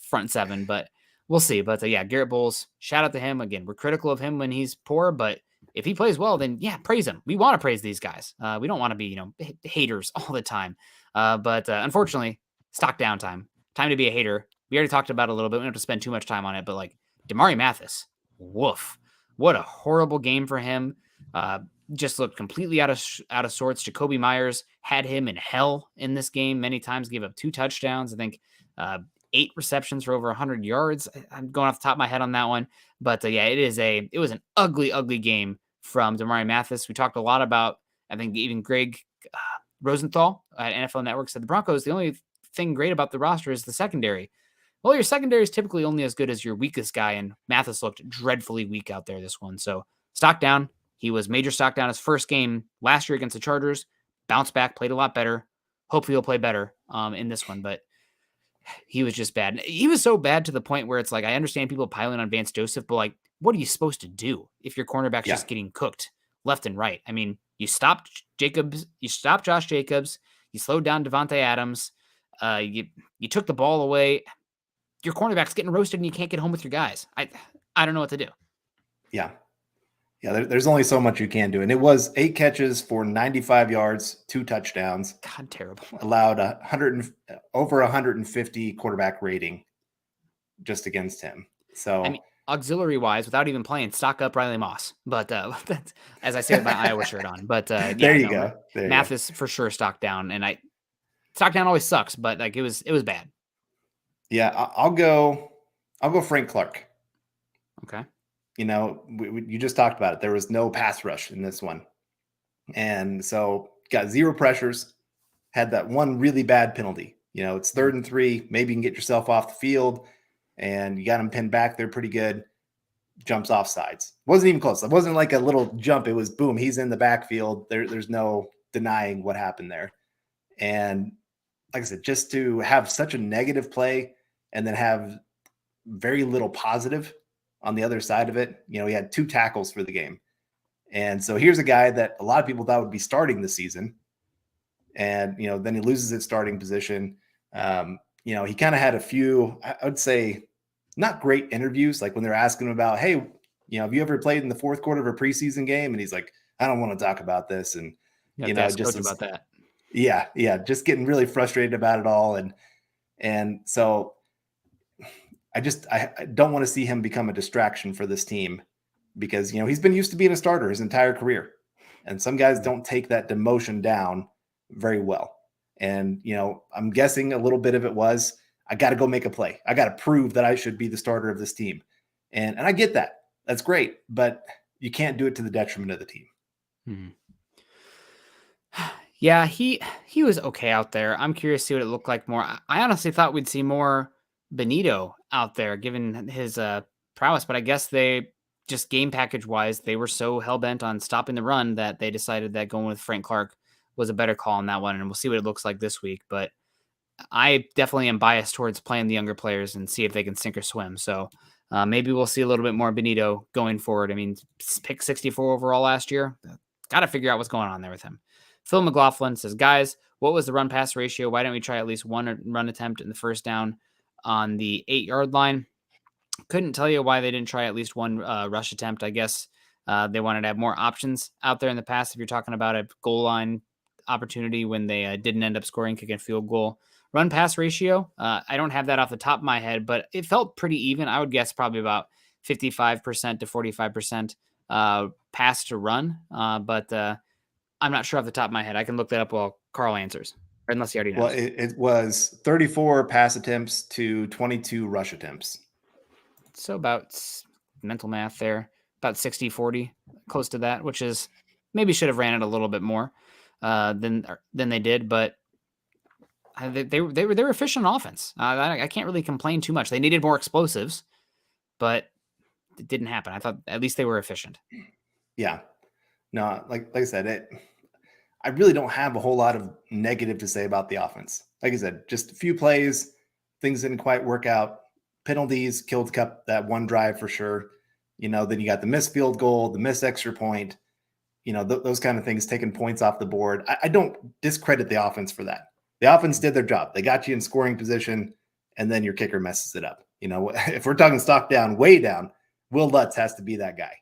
front seven, but we'll see. But Garrett Bowles, shout out to him. Again, we're critical of him when he's poor, but if he plays well, then praise him. We want to praise these guys. We don't want to be, haters all the time. But unfortunately, stock down time to be a hater. We already talked about it a little bit. We don't have to spend too much time on it, but Demari Mathis, woof. What a horrible game for him. Just looked completely out of sorts. Jacoby Myers had him in hell in this game. Many times gave up 2 touchdowns. I think 8 receptions for over 100 yards. I'm going off the top of my head on that one. But it was an ugly, ugly game from Demari Mathis. We talked a lot about, I think even Greg Rosenthal at NFL Network said the Broncos, the only thing great about the roster is the secondary. Well, your secondary is typically only as good as your weakest guy, and Mathis looked dreadfully weak out there this one. So stock down. He was major stock down his first game last year against the Chargers. Bounced back, played a lot better. Hopefully he'll play better in this one, but he was just bad. He was so bad to the point where it's I understand people piling on Vance Joseph, but what are you supposed to do if your cornerback's just getting cooked left and right? You stopped Jacobs, you stopped Josh Jacobs, you slowed down Devontae Adams, you took the ball away. Your cornerback's getting roasted and you can't get home with your guys. I don't know what to do. Yeah. Yeah, there's only so much you can do. And it was 8 catches for 95 yards, 2 touchdowns. God, terrible. Allowed over 150 quarterback rating just against him. So auxiliary-wise, without even playing, stock up Riley Moss. But as I say with my Iowa shirt on. But there you go. Mathis for sure stock down. And stock down always sucks, but it was bad. Yeah, I'll go Frank Clark. Okay. You just talked about it. There was no pass rush in this one. And so got 0 pressures, had that one really bad penalty. It's 3rd and 3. Maybe you can get yourself off the field, and you got him pinned back there pretty good. Jumps off sides. Wasn't even close. It wasn't like a little jump. It was boom. He's in the backfield. There's no denying what happened there. And like I said, just to have such a negative play and then have very little positive on the other side of it. He had 2 tackles for the game. And so here's a guy that a lot of people thought would be starting the season. And, then he loses his starting position. He kind of had a few, I would say, not great interviews. Like when they're asking him about, hey, have you ever played in the 4th quarter of a preseason game? And he's like, I don't want to talk about this. And, just about that. Yeah. Just getting really frustrated about it all. And so I don't want to see him become a distraction for this team because, he's been used to being a starter his entire career. And some guys don't take that demotion down very well. And, I'm guessing a little bit of it was, I got to go make a play. I got to prove that I should be the starter of this team. And I get that. That's great. But you can't do it to the detriment of the team. Mm-hmm. Yeah, he was okay out there. I'm curious to see what it looked like more. I honestly thought we'd see more Benito out there, given his prowess. But I guess they just game package wise, they were so hell bent on stopping the run that they decided that going with Frank Clark was a better call on that one. And we'll see what it looks like this week. But I definitely am biased towards playing the younger players and see if they can sink or swim. So maybe we'll see a little bit more Benito going forward. I mean, pick 64 overall last year. Got to figure out what's going on there with him. Phil McLaughlin says, guys, what was the run pass ratio? Why don't we try at least one run attempt in the first down on the 8-yard line? Couldn't tell you why they didn't try at least one rush attempt. I guess they wanted to have more options out there in the past. If you're talking about a goal line opportunity when they didn't end up scoring, kicking a field goal. Run pass ratio, I don't have that off the top of my head, but it felt pretty even. I would guess probably about 55% to 45% pass to run. But I'm not sure off the top of my head. I can look that up while Carl answers, unless he already knows. Well, it was 34 pass attempts to 22 rush attempts. So about mental math there, about 60-40, close to that, which is maybe should have ran it a little bit more than they did, but they were efficient on offense. I can't really complain too much. They needed more explosives, but it didn't happen. I thought at least they were efficient. Yeah, no, like I said, I really don't have a whole lot of negative to say about the offense. Like I said, just a few plays, things didn't quite work out. Penalties killed Cup that one drive for sure. Then you got the missed field goal, the missed extra point. Those kind of things, taking points off the board. I don't discredit the offense for that. The offense did their job. They got you in scoring position, and then your kicker messes it up. If we're talking stock down, way down, Will Lutz has to be that guy.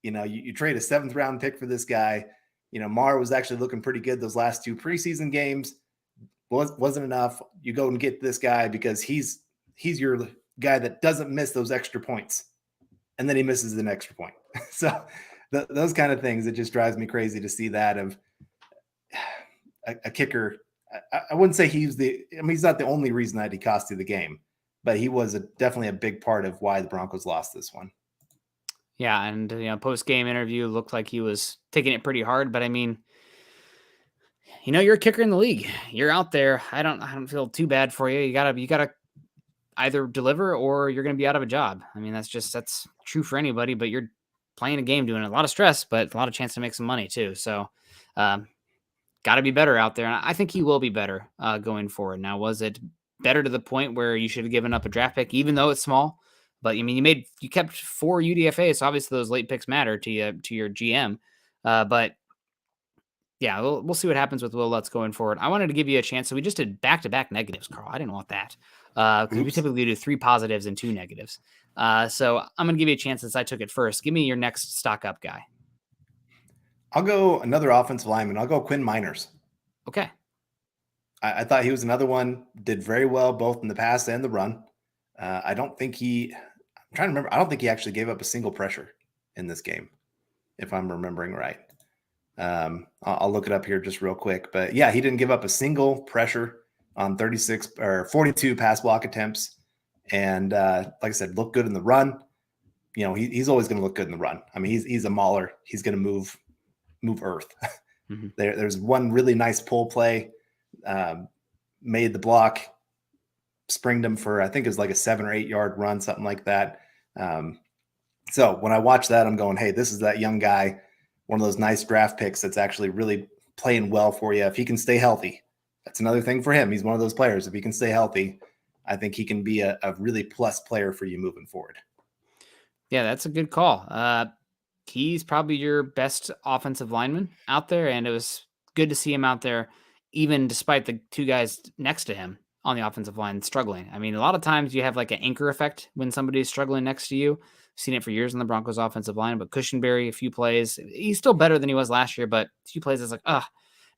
You trade a 7th round pick for this guy. Mar was actually looking pretty good those last 2 preseason games. Wasn't enough. You go and get this guy because he's your guy that doesn't miss those extra points. And then he misses an extra point. So those kind of things, it just drives me crazy to see that of a kicker. I wouldn't say he's not the only reason that he cost you the game, but he was definitely a big part of why the Broncos lost this one. Yeah, and post-game interview looked like he was taking it pretty hard, but I mean, you're a kicker in the league. You're out there. I don't feel too bad for you. You gotta either deliver or you're gonna be out of a job. I mean, that's true for anybody, but you're playing a game, doing a lot of stress, but a lot of chance to make some money too. So got to be better out there. And I think he will be better going forward. Now, was it better to the point where you should have given up a draft pick, even though it's small? But I mean, you kept 4 UDFAs, so obviously those late picks matter to your GM. But yeah, we'll see what happens with Will Lutz going forward. I wanted to give you a chance. So we just did back-to-back negatives, Carl. I didn't want that because we typically do 3 positives and 2 negatives. So I'm going to give you a chance since I took it first. Give me your next stock up guy. I'll go another offensive lineman. I'll go Quinn Miners. Okay. I thought he was another one, did very well both in the pass and the run. I'm trying to remember. I don't think he actually gave up a single pressure in this game, if I'm remembering right. I'll look it up here just real quick. But yeah, he didn't give up a single pressure on 36 or 42 pass block attempts. And like I said, looked good in the run. He's always going to look good in the run. I mean, he's a mauler. He's going to move earth. Mm-hmm. There's one really nice pull play, made the block, springed him for, I think it was like a 7 or 8 yard run, something like that. So when I watch that, I'm going, hey, this is that young guy, one of those nice draft picks that's actually really playing well for you. If he can stay healthy, that's another thing for him. He's one of those players. If he can stay healthy, I think he can be a really plus player for you moving forward. Yeah, that's a good call. He's probably your best offensive lineman out there, and it was good to see him out there, even despite the 2 guys next to him on the offensive line struggling. I mean, a lot of times you have like an anchor effect when somebody's struggling next to you. I've seen it for years on the Broncos offensive line, but Cushenberry, a few plays, he's still better than he was last year, but a few plays is like,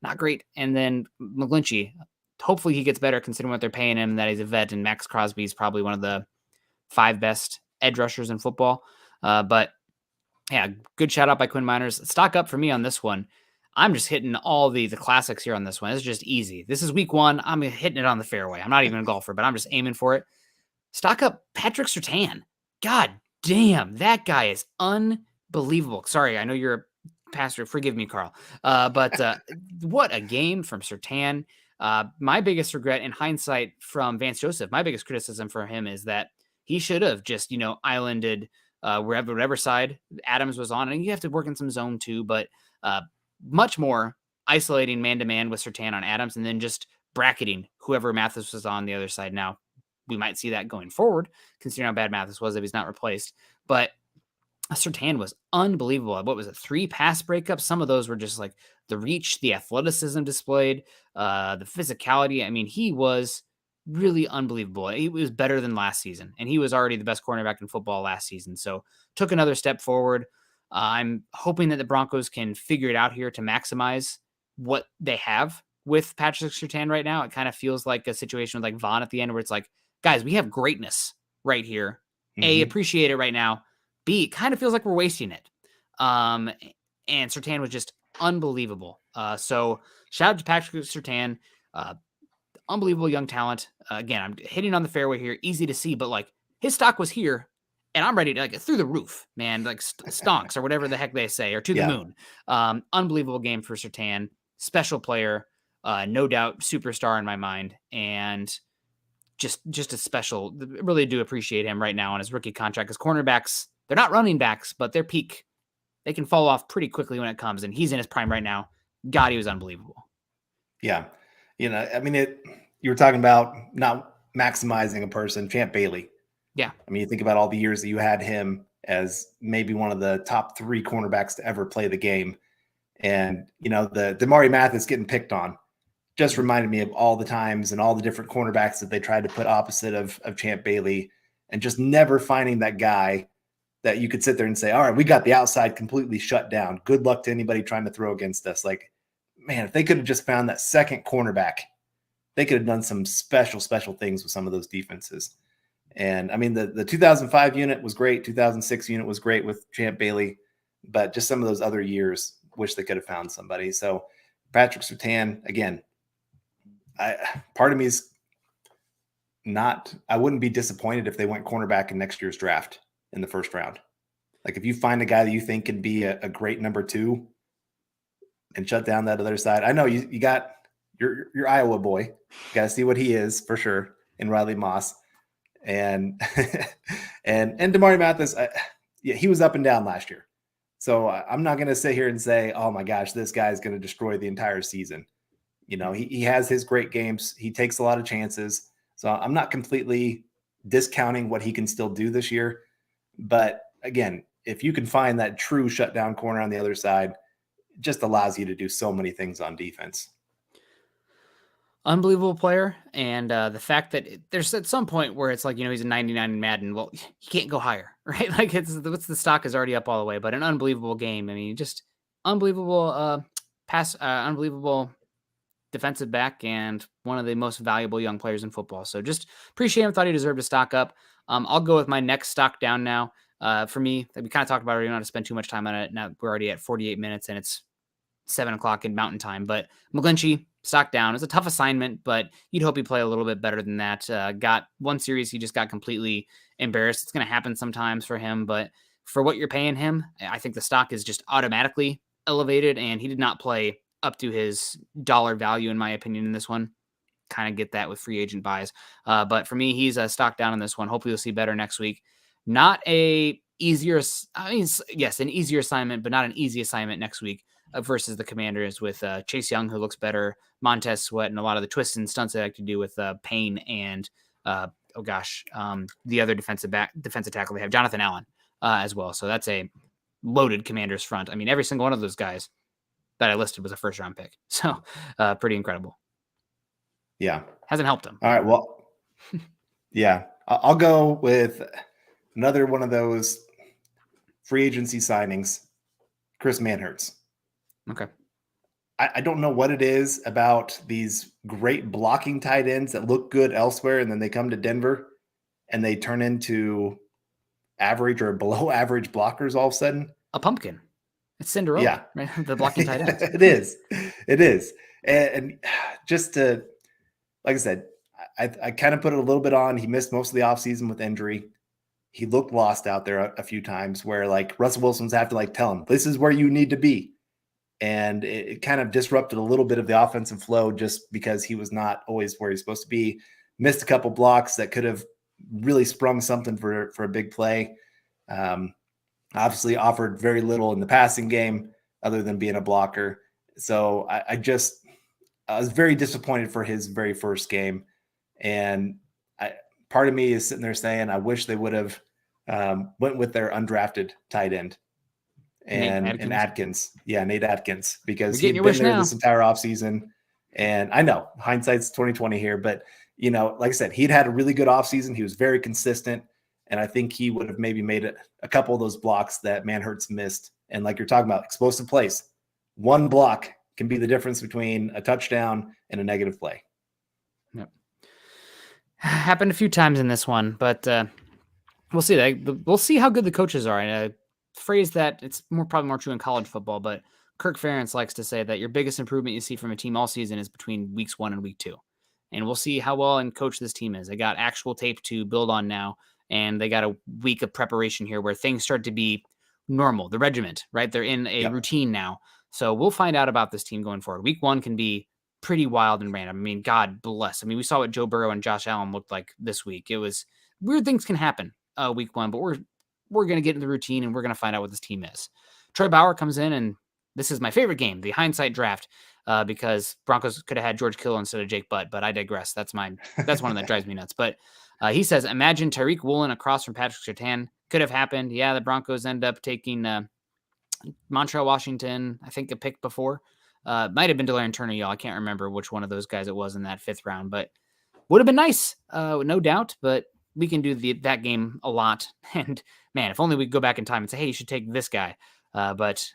not great. And then McGlinchey, hopefully he gets better considering what they're paying him, that he's a vet, and Max Crosby is probably one of the 5 best edge rushers in football. But yeah, good shout out by Quinn Miners. Stock up for me on this one. I'm just hitting all the classics here on this one. It's just easy. This is week 1. I'm hitting it on the fairway. I'm not even a golfer, but I'm just aiming for it. Stock up Patrick Surtain. God damn, that guy is unbelievable. Sorry, I know you're a pastor. Forgive me, Carl. But what a game from Surtain. My biggest regret in hindsight from Vance Joseph, my biggest criticism for him is that he should have just, islanded whatever side Adams was on. And you have to work in some zone too, but much more isolating man-to-man with Surtain on Adams and then just bracketing whoever Mathis was on the other side. Now, we might see that going forward, considering how bad Mathis was if he's not replaced. But Surtain was unbelievable. What was it? 3 pass breakups. Some of those were just like the reach, the athleticism displayed, the physicality. I mean, he was really unbelievable. He was better than last season, and he was already the best cornerback in football last season. So took another step forward. I'm hoping that the Broncos can figure it out here to maximize what they have with Patrick Surtain right now. It kind of feels like a situation with like Vaughn at the end where it's like, guys, we have greatness right here. A, appreciate it right now. B, it kind of feels like we're wasting it. And Surtain was just unbelievable. So shout out to Patrick Surtain. Unbelievable young talent. Again, I'm hitting on the fairway here. Easy to see, but like his stock was here and I'm ready to like through the roof, man, like stonks or whatever the heck they say, or to the moon. Unbelievable game for Surtain. Special player. No doubt superstar in my mind. And just a special, really do appreciate him right now on his rookie contract because cornerbacks, they're not running backs, but their peak, they can fall off pretty quickly when it comes. And he's in his prime right now. God, he was unbelievable. Yeah. I mean, you were talking about not maximizing a person, Champ Bailey. Yeah. I mean, you think about all the years that you had him as maybe one of the top 3 cornerbacks to ever play the game. And, the Demari Mathis getting picked on just reminded me of all the times and all the different cornerbacks that they tried to put opposite of Champ Bailey and just never finding that guy that you could sit there and say, all right, we got the outside completely shut down. Good luck to anybody trying to throw against us. Like, man, if they could have just found that second cornerback, they could have done some special things with some of those defenses. And I mean, the 2005 unit was great. 2006 unit was great with Champ Bailey, but just some of those other years, wish they could have found somebody. So Patrick Surtain, again, part of me is I wouldn't be disappointed if they went cornerback in next year's draft in the first round. Like if you find a guy that you think can be a great number 2 and shut down that other side. I know you got your Iowa boy. You got to see what he is for sure in Riley Moss and Demari Mathis. He was up and down last year. So I'm not going to sit here and say, oh my gosh, this guy is going to destroy the entire season. He has his great games. He takes a lot of chances. So I'm not completely discounting what he can still do this year. But again, if you can find that true shutdown corner on the other side, it just allows you to do so many things on defense. Unbelievable player. And the fact that there's at some point where it's like, he's a 99 in Madden. Well, he can't go higher, right? Like the stock is already up all the way, but an unbelievable game. I mean, just unbelievable unbelievable defensive back and one of the most valuable young players in football. So just appreciate him. Thought he deserved to stock up. I'll go with my next stock down now. For me, we kind of talked about it. We don't have to spend too much time on it. Now we're already at 48 minutes and it's 7:00 in Mountain Time. But McGlinchey, stock down. It was a tough assignment, but you'd hope he play a little bit better than that. Got one series, he just got completely embarrassed. It's going to happen sometimes for him, but for what you're paying him, I think the stock is just automatically elevated, and he did not play up to his dollar value, in my opinion, in this one. Kind of get that with free agent buys. But for me, he's a stock down in this one. Hopefully we'll see better next week. Not an easier assignment, but not an easy assignment next week versus the Commanders with Chase Young, who looks better, Montez Sweat, and a lot of the twists and stunts they like to do with Payne and, the other defensive tackle they have, Jonathan Allen, as well. So that's a loaded Commanders front. I mean, every single one of those guys that I listed was a first-round pick. So pretty incredible. Yeah. Hasn't helped him. All right. Well, yeah. I'll go with another one of those free agency signings, Chris Manhertz. Okay. I don't know what it is about these great blocking tight ends that look good elsewhere, and then they come to Denver and they turn into average or below average blockers all of a sudden. A pumpkin. It's Cinderella. Yeah. Right? The blocking tight ends. It is. And just to, like I said, I kind of put it a little bit on. He missed most of the offseason with injury. He looked lost out there a few times where like Russell Wilson's have to like tell him, this is where you need to be. and it kind of disrupted a little bit of the offensive flow just because he was not always where he's supposed to be. Missed a couple blocks that could have really sprung something for a big play. Obviously offered very little in the passing game other than being a blocker. So I was very disappointed for his very first game. And part of me is sitting there saying, I wish they would have went with their undrafted tight end and Atkins. Yeah, Nate Atkins, because he'd been there this entire offseason. And I know hindsight's 2020 here, but like I said, he'd had a really good offseason. He was very consistent. And I think he would have maybe made a couple of those blocks that Manhertz missed. And like you're talking about, explosive plays. One block can be the difference between a touchdown and a negative play. Yep. Happened a few times in this one, but we'll see. We'll see how good the coaches are. And a phrase that it's probably more true in college football, but Kirk Ferentz likes to say that your biggest improvement you see from a team all season is between weeks 1 and week 2. And we'll see how well and coach this team is. They got actual tape to build on now. And they got a week of preparation here where things start to be normal, the regiment, right? They're in a routine now. So we'll find out about this team going forward. Week 1 can be pretty wild and random. I mean, God bless. I mean, we saw what Joe Burrow and Josh Allen looked like this week. It was weird things can happen week 1, but we're going to get in the routine and we're going to find out what this team is. Troy Bauer comes in, and this is my favorite game, the hindsight draft, because Broncos could have had George Kittle instead of Jake Butt, but I digress. That's one that drives me nuts. But he says, imagine Tariq Woolen across from Patrick Surtain. Could have happened. Yeah, the Broncos end up taking Montreal Washington, I think a pick before. Might have been Delarian Turner, y'all. I can't remember which one of those guys it was in that 5th round, but would have been nice, no doubt. But we can do that game a lot. And man, if only we could go back in time and say, hey, you should take this guy. But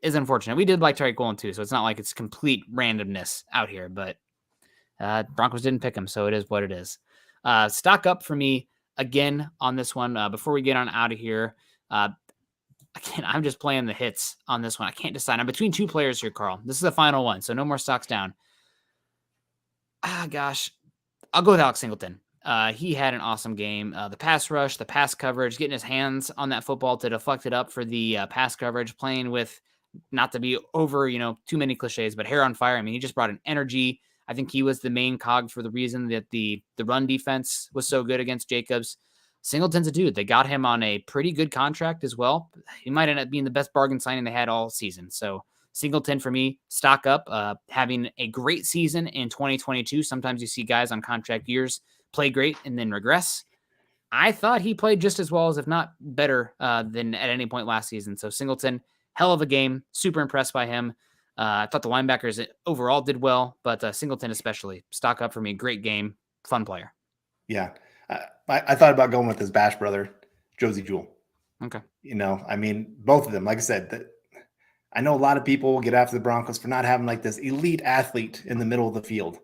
it's unfortunate. We did like Tariq Woolen too, so it's not like it's complete randomness out here. But Broncos didn't pick him, so it is what it is. Stock up for me again on this one. Before we get on out of here, again, I'm just playing the hits on this one. I can't decide. I'm between 2 players here, Carl. This is the final one, so no more stocks down. Gosh, I'll go with Alex Singleton. He had an awesome game. The pass rush, the pass coverage, getting his hands on that football to deflect it up for the pass coverage, playing with, not to be over, too many cliches, but hair on fire. I mean, he just brought an energy. I think he was the main cog for the reason that the run defense was so good against Jacobs. Singleton's a dude. They got him on a pretty good contract as well. He might end up being the best bargain signing they had all season. So Singleton for me, stock up, having a great season in 2022. Sometimes you see guys on contract years play great and then regress. I thought he played just as well as, if not better, than at any point last season. So Singleton, hell of a game. Super impressed by him. I thought the linebackers overall did well, but Singleton especially. Stock up for me. Great game. Fun player. Yeah. I thought about going with his Bash brother, Josie Jewell. Okay. I mean, both of them, like I said, I know a lot of people will get after the Broncos for not having like this elite athlete in the middle of the field.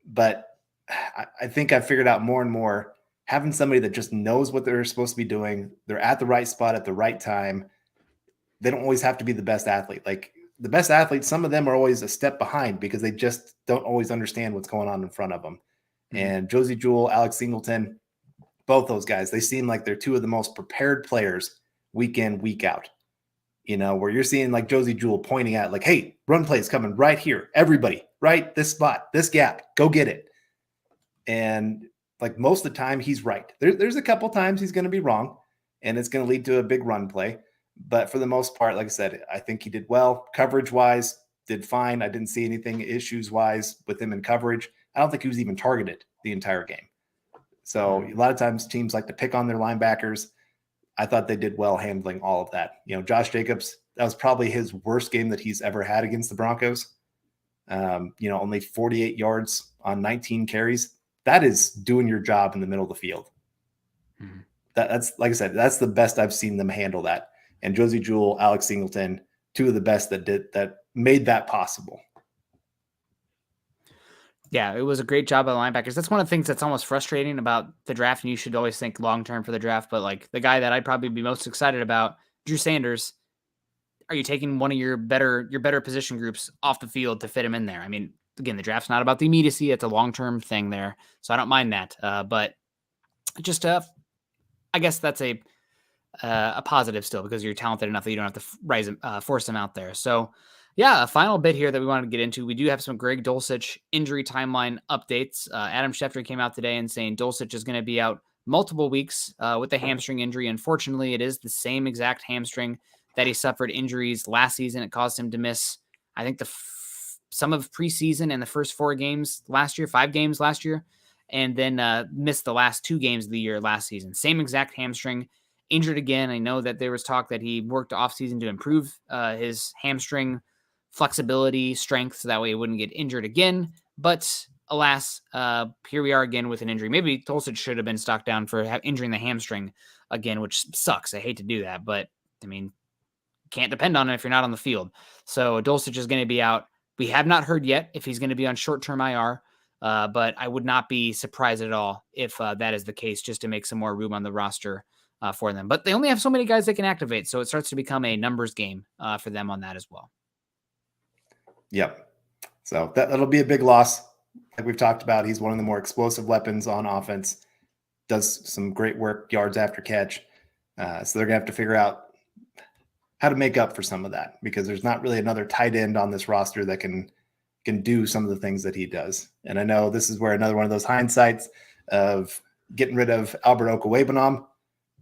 But I think I've figured out more and more, having somebody that just knows what they're supposed to be doing. They're at the right spot at the right time. They don't always have to be the best athlete. Like the best athletes, some of them are always a step behind because they just don't always understand what's going on in front of them. Mm-hmm. And Josie Jewell, Alex Singleton, both those guys, they seem like they're 2 of the most prepared players week in, week out. Where you're seeing like Josie Jewell pointing at like, hey, run play is coming right here. Everybody, right? This spot, this gap, go get it. And like most of the time he's right. There's a couple times he's going to be wrong and it's going to lead to a big run play. But for the most part, like I said, I think he did well. Coverage wise, did fine. I didn't see anything issues wise with him in coverage. I don't think he was even targeted the entire game. So a lot of times teams like to pick on their linebackers. I thought they did well handling all of that. Josh Jacobs, that was probably his worst game that he's ever had against the Broncos. Only 48 yards on 19 carries. That is doing your job in the middle of the field. Mm-hmm. That's, like I said, that's the best I've seen them handle that. And Josie Jewell, Alex Singleton, 2 of the best that made that possible. Yeah, it was a great job by the linebackers. That's one of the things that's almost frustrating about the draft, and you should always think long-term for the draft. But like the guy that I'd probably be most excited about, Drew Sanders, are you taking one of your better position groups off the field to fit him in there? I mean, again, the draft's not about the immediacy. It's a long-term thing there. So I don't mind that. But just, I guess that's a a positive still, because you're talented enough that you don't have to force them out there. So yeah, a final bit here that we wanted to get into. We do have some Greg Dulcich injury timeline updates. Adam Schefter came out today and saying Dulcich is going to be out multiple weeks with a hamstring injury. Unfortunately, it is the same exact hamstring that he suffered injuries last season. It caused him to miss, I think, some of preseason and the first 5 games last year, and then missed the last 2 games of the year last season. Same exact hamstring, injured again. I know that there was talk that he worked offseason to improve his hamstring flexibility, strength, so that way he wouldn't get injured again. But alas, here we are again with an injury. Maybe Dulcich should have been stocked down for injuring the hamstring again, which sucks. I hate to do that, but I mean, can't depend on it if you're not on the field. So Dulcich is going to be out. We have not heard yet if he's going to be on short-term IR, but I would not be surprised at all if that is the case, just to make some more room on the roster for them. But they only have so many guys they can activate, so it starts to become a numbers game for them on that as well. Yep. So that'll be a big loss. Like we've talked about, he's one of the more explosive weapons on offense, does some great work, yards after catch. So they're going to have to figure out how to make up for some of that, because there's not really another tight end on this roster that can do some of the things that he does. And I know this is where another one of those hindsights of getting rid of Albert Okwuegbunam,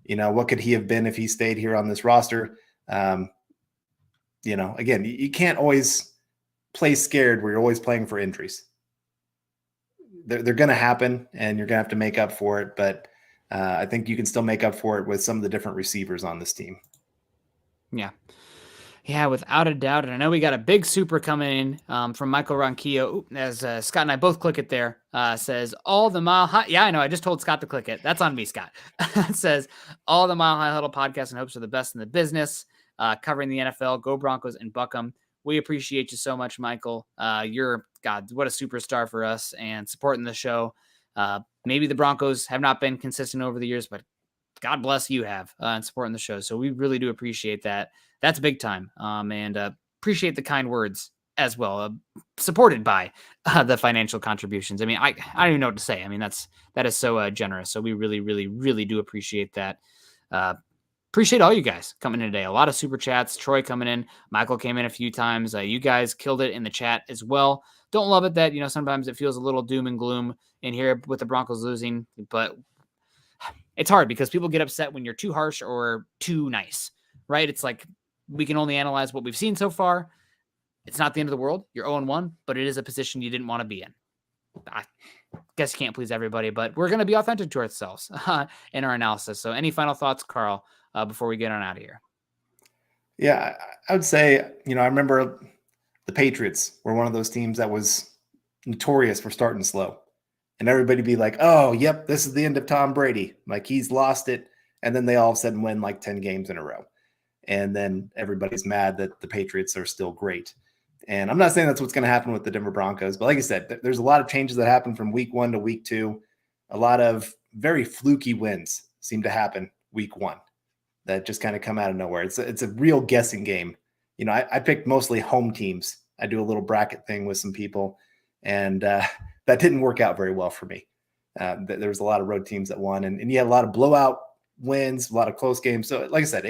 what could he have been if he stayed here on this roster? Again, you can't always play scared where you're always playing for injuries. They're going to happen, and you're going to have to make up for it. But I think you can still make up for it with some of the different receivers on this team. Yeah, without a doubt. And I know we got a big super coming in from Michael Ronquillo, as Scott and I both click it there. Says, all the Mile High. Yeah, I know. I just told Scott to click it. That's on me, Scott. It says, all the Mile High Huddle podcast and hopes are the best in the business, covering the NFL. Go Broncos and Buckham. We appreciate you so much, Michael. You're, God, what a superstar for us and supporting the show. Maybe the Broncos have not been consistent over the years, but God bless you have and supporting the show. So we really do appreciate that. That's big time. And appreciate the kind words as well, supported by the financial contributions. I mean, I don't even know what to say. I mean, that is so generous. So we really, really, really do appreciate that. Appreciate all you guys coming in today. A lot of super chats. Troy coming in. Michael came in a few times. You guys killed it in the chat as well. Don't love it that, sometimes it feels a little doom and gloom in here with the Broncos losing, but it's hard because people get upset when you're too harsh or too nice, right? It's like, we can only analyze what we've seen so far. It's not the end of the world. You're 0-1, but it is a position you didn't want to be in. I guess you can't please everybody, but we're going to be authentic to ourselves in our analysis. So any final thoughts, Carl, before we get on out of here? Yeah, I would say, I remember the Patriots were one of those teams that was notorious for starting slow. And everybody be like, oh, yep, this is the end of Tom Brady. Like, he's lost it. And then they all of a sudden win like 10 games in a row. And then everybody's mad that the Patriots are still great. And I'm not saying that's what's going to happen with the Denver Broncos, but like I said, there's a lot of changes that happen from week 1 to week 2. A lot of very fluky wins seem to happen week 1 that just kind of come out of nowhere. It's a real guessing game. I picked mostly home teams. I do a little bracket thing with some people, and that didn't work out very well for me. There was a lot of road teams that won, and you had a lot of blowout wins, a lot of close games. So like I said,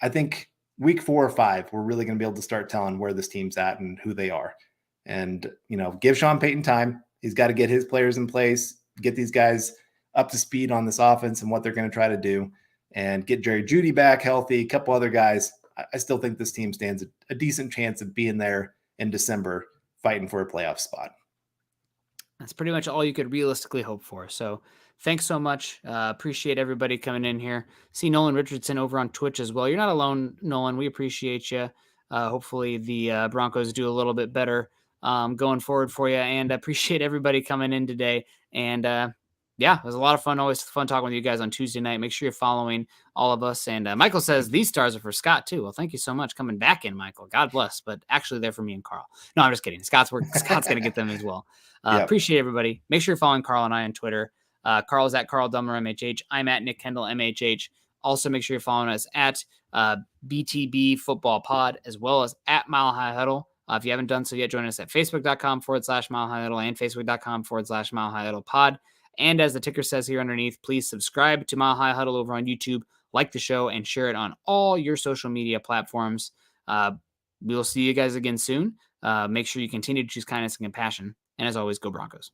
I think week 4 or 5, we're really going to be able to start telling where this team's at and who they are. And, give Sean Payton time. He's got to get his players in place, get these guys up to speed on this offense and what they're going to try to do, and get Jerry Jeudy back healthy, a couple other guys. I still think this team stands a decent chance of being there in December, fighting for a playoff spot. That's pretty much all you could realistically hope for. So thanks so much. Appreciate everybody coming in here. See Nolan Richardson over on Twitch as well. You're not alone, Nolan. We appreciate you. Hopefully the Broncos do a little bit better going forward for you, and appreciate everybody coming in today. And yeah, it was a lot of fun. Always fun talking with you guys on Tuesday night. Make sure you're following all of us. And Michael says these stars are for Scott too. Well, thank you so much coming back in, Michael. God bless. But actually they're for me and Carl. No, I'm just kidding. Scott's going to get them as well. Yep. Appreciate everybody. Make sure you're following Carl and I on Twitter. Carl is at Carl Dumler MHH. I'm at Nick Kendell MHH. Also, make sure you're following us at BTB Football Pod, as well as at Mile High Huddle. If you haven't done so yet, join us at Facebook.com/Mile High Huddle and Facebook.com/Mile High Huddle Pod. And as the ticker says here underneath, please subscribe to Mile High Huddle over on YouTube. like the show, and share it on all your social media platforms. We'll see you guys again soon. Make sure you continue to choose kindness and compassion. And as always, go Broncos.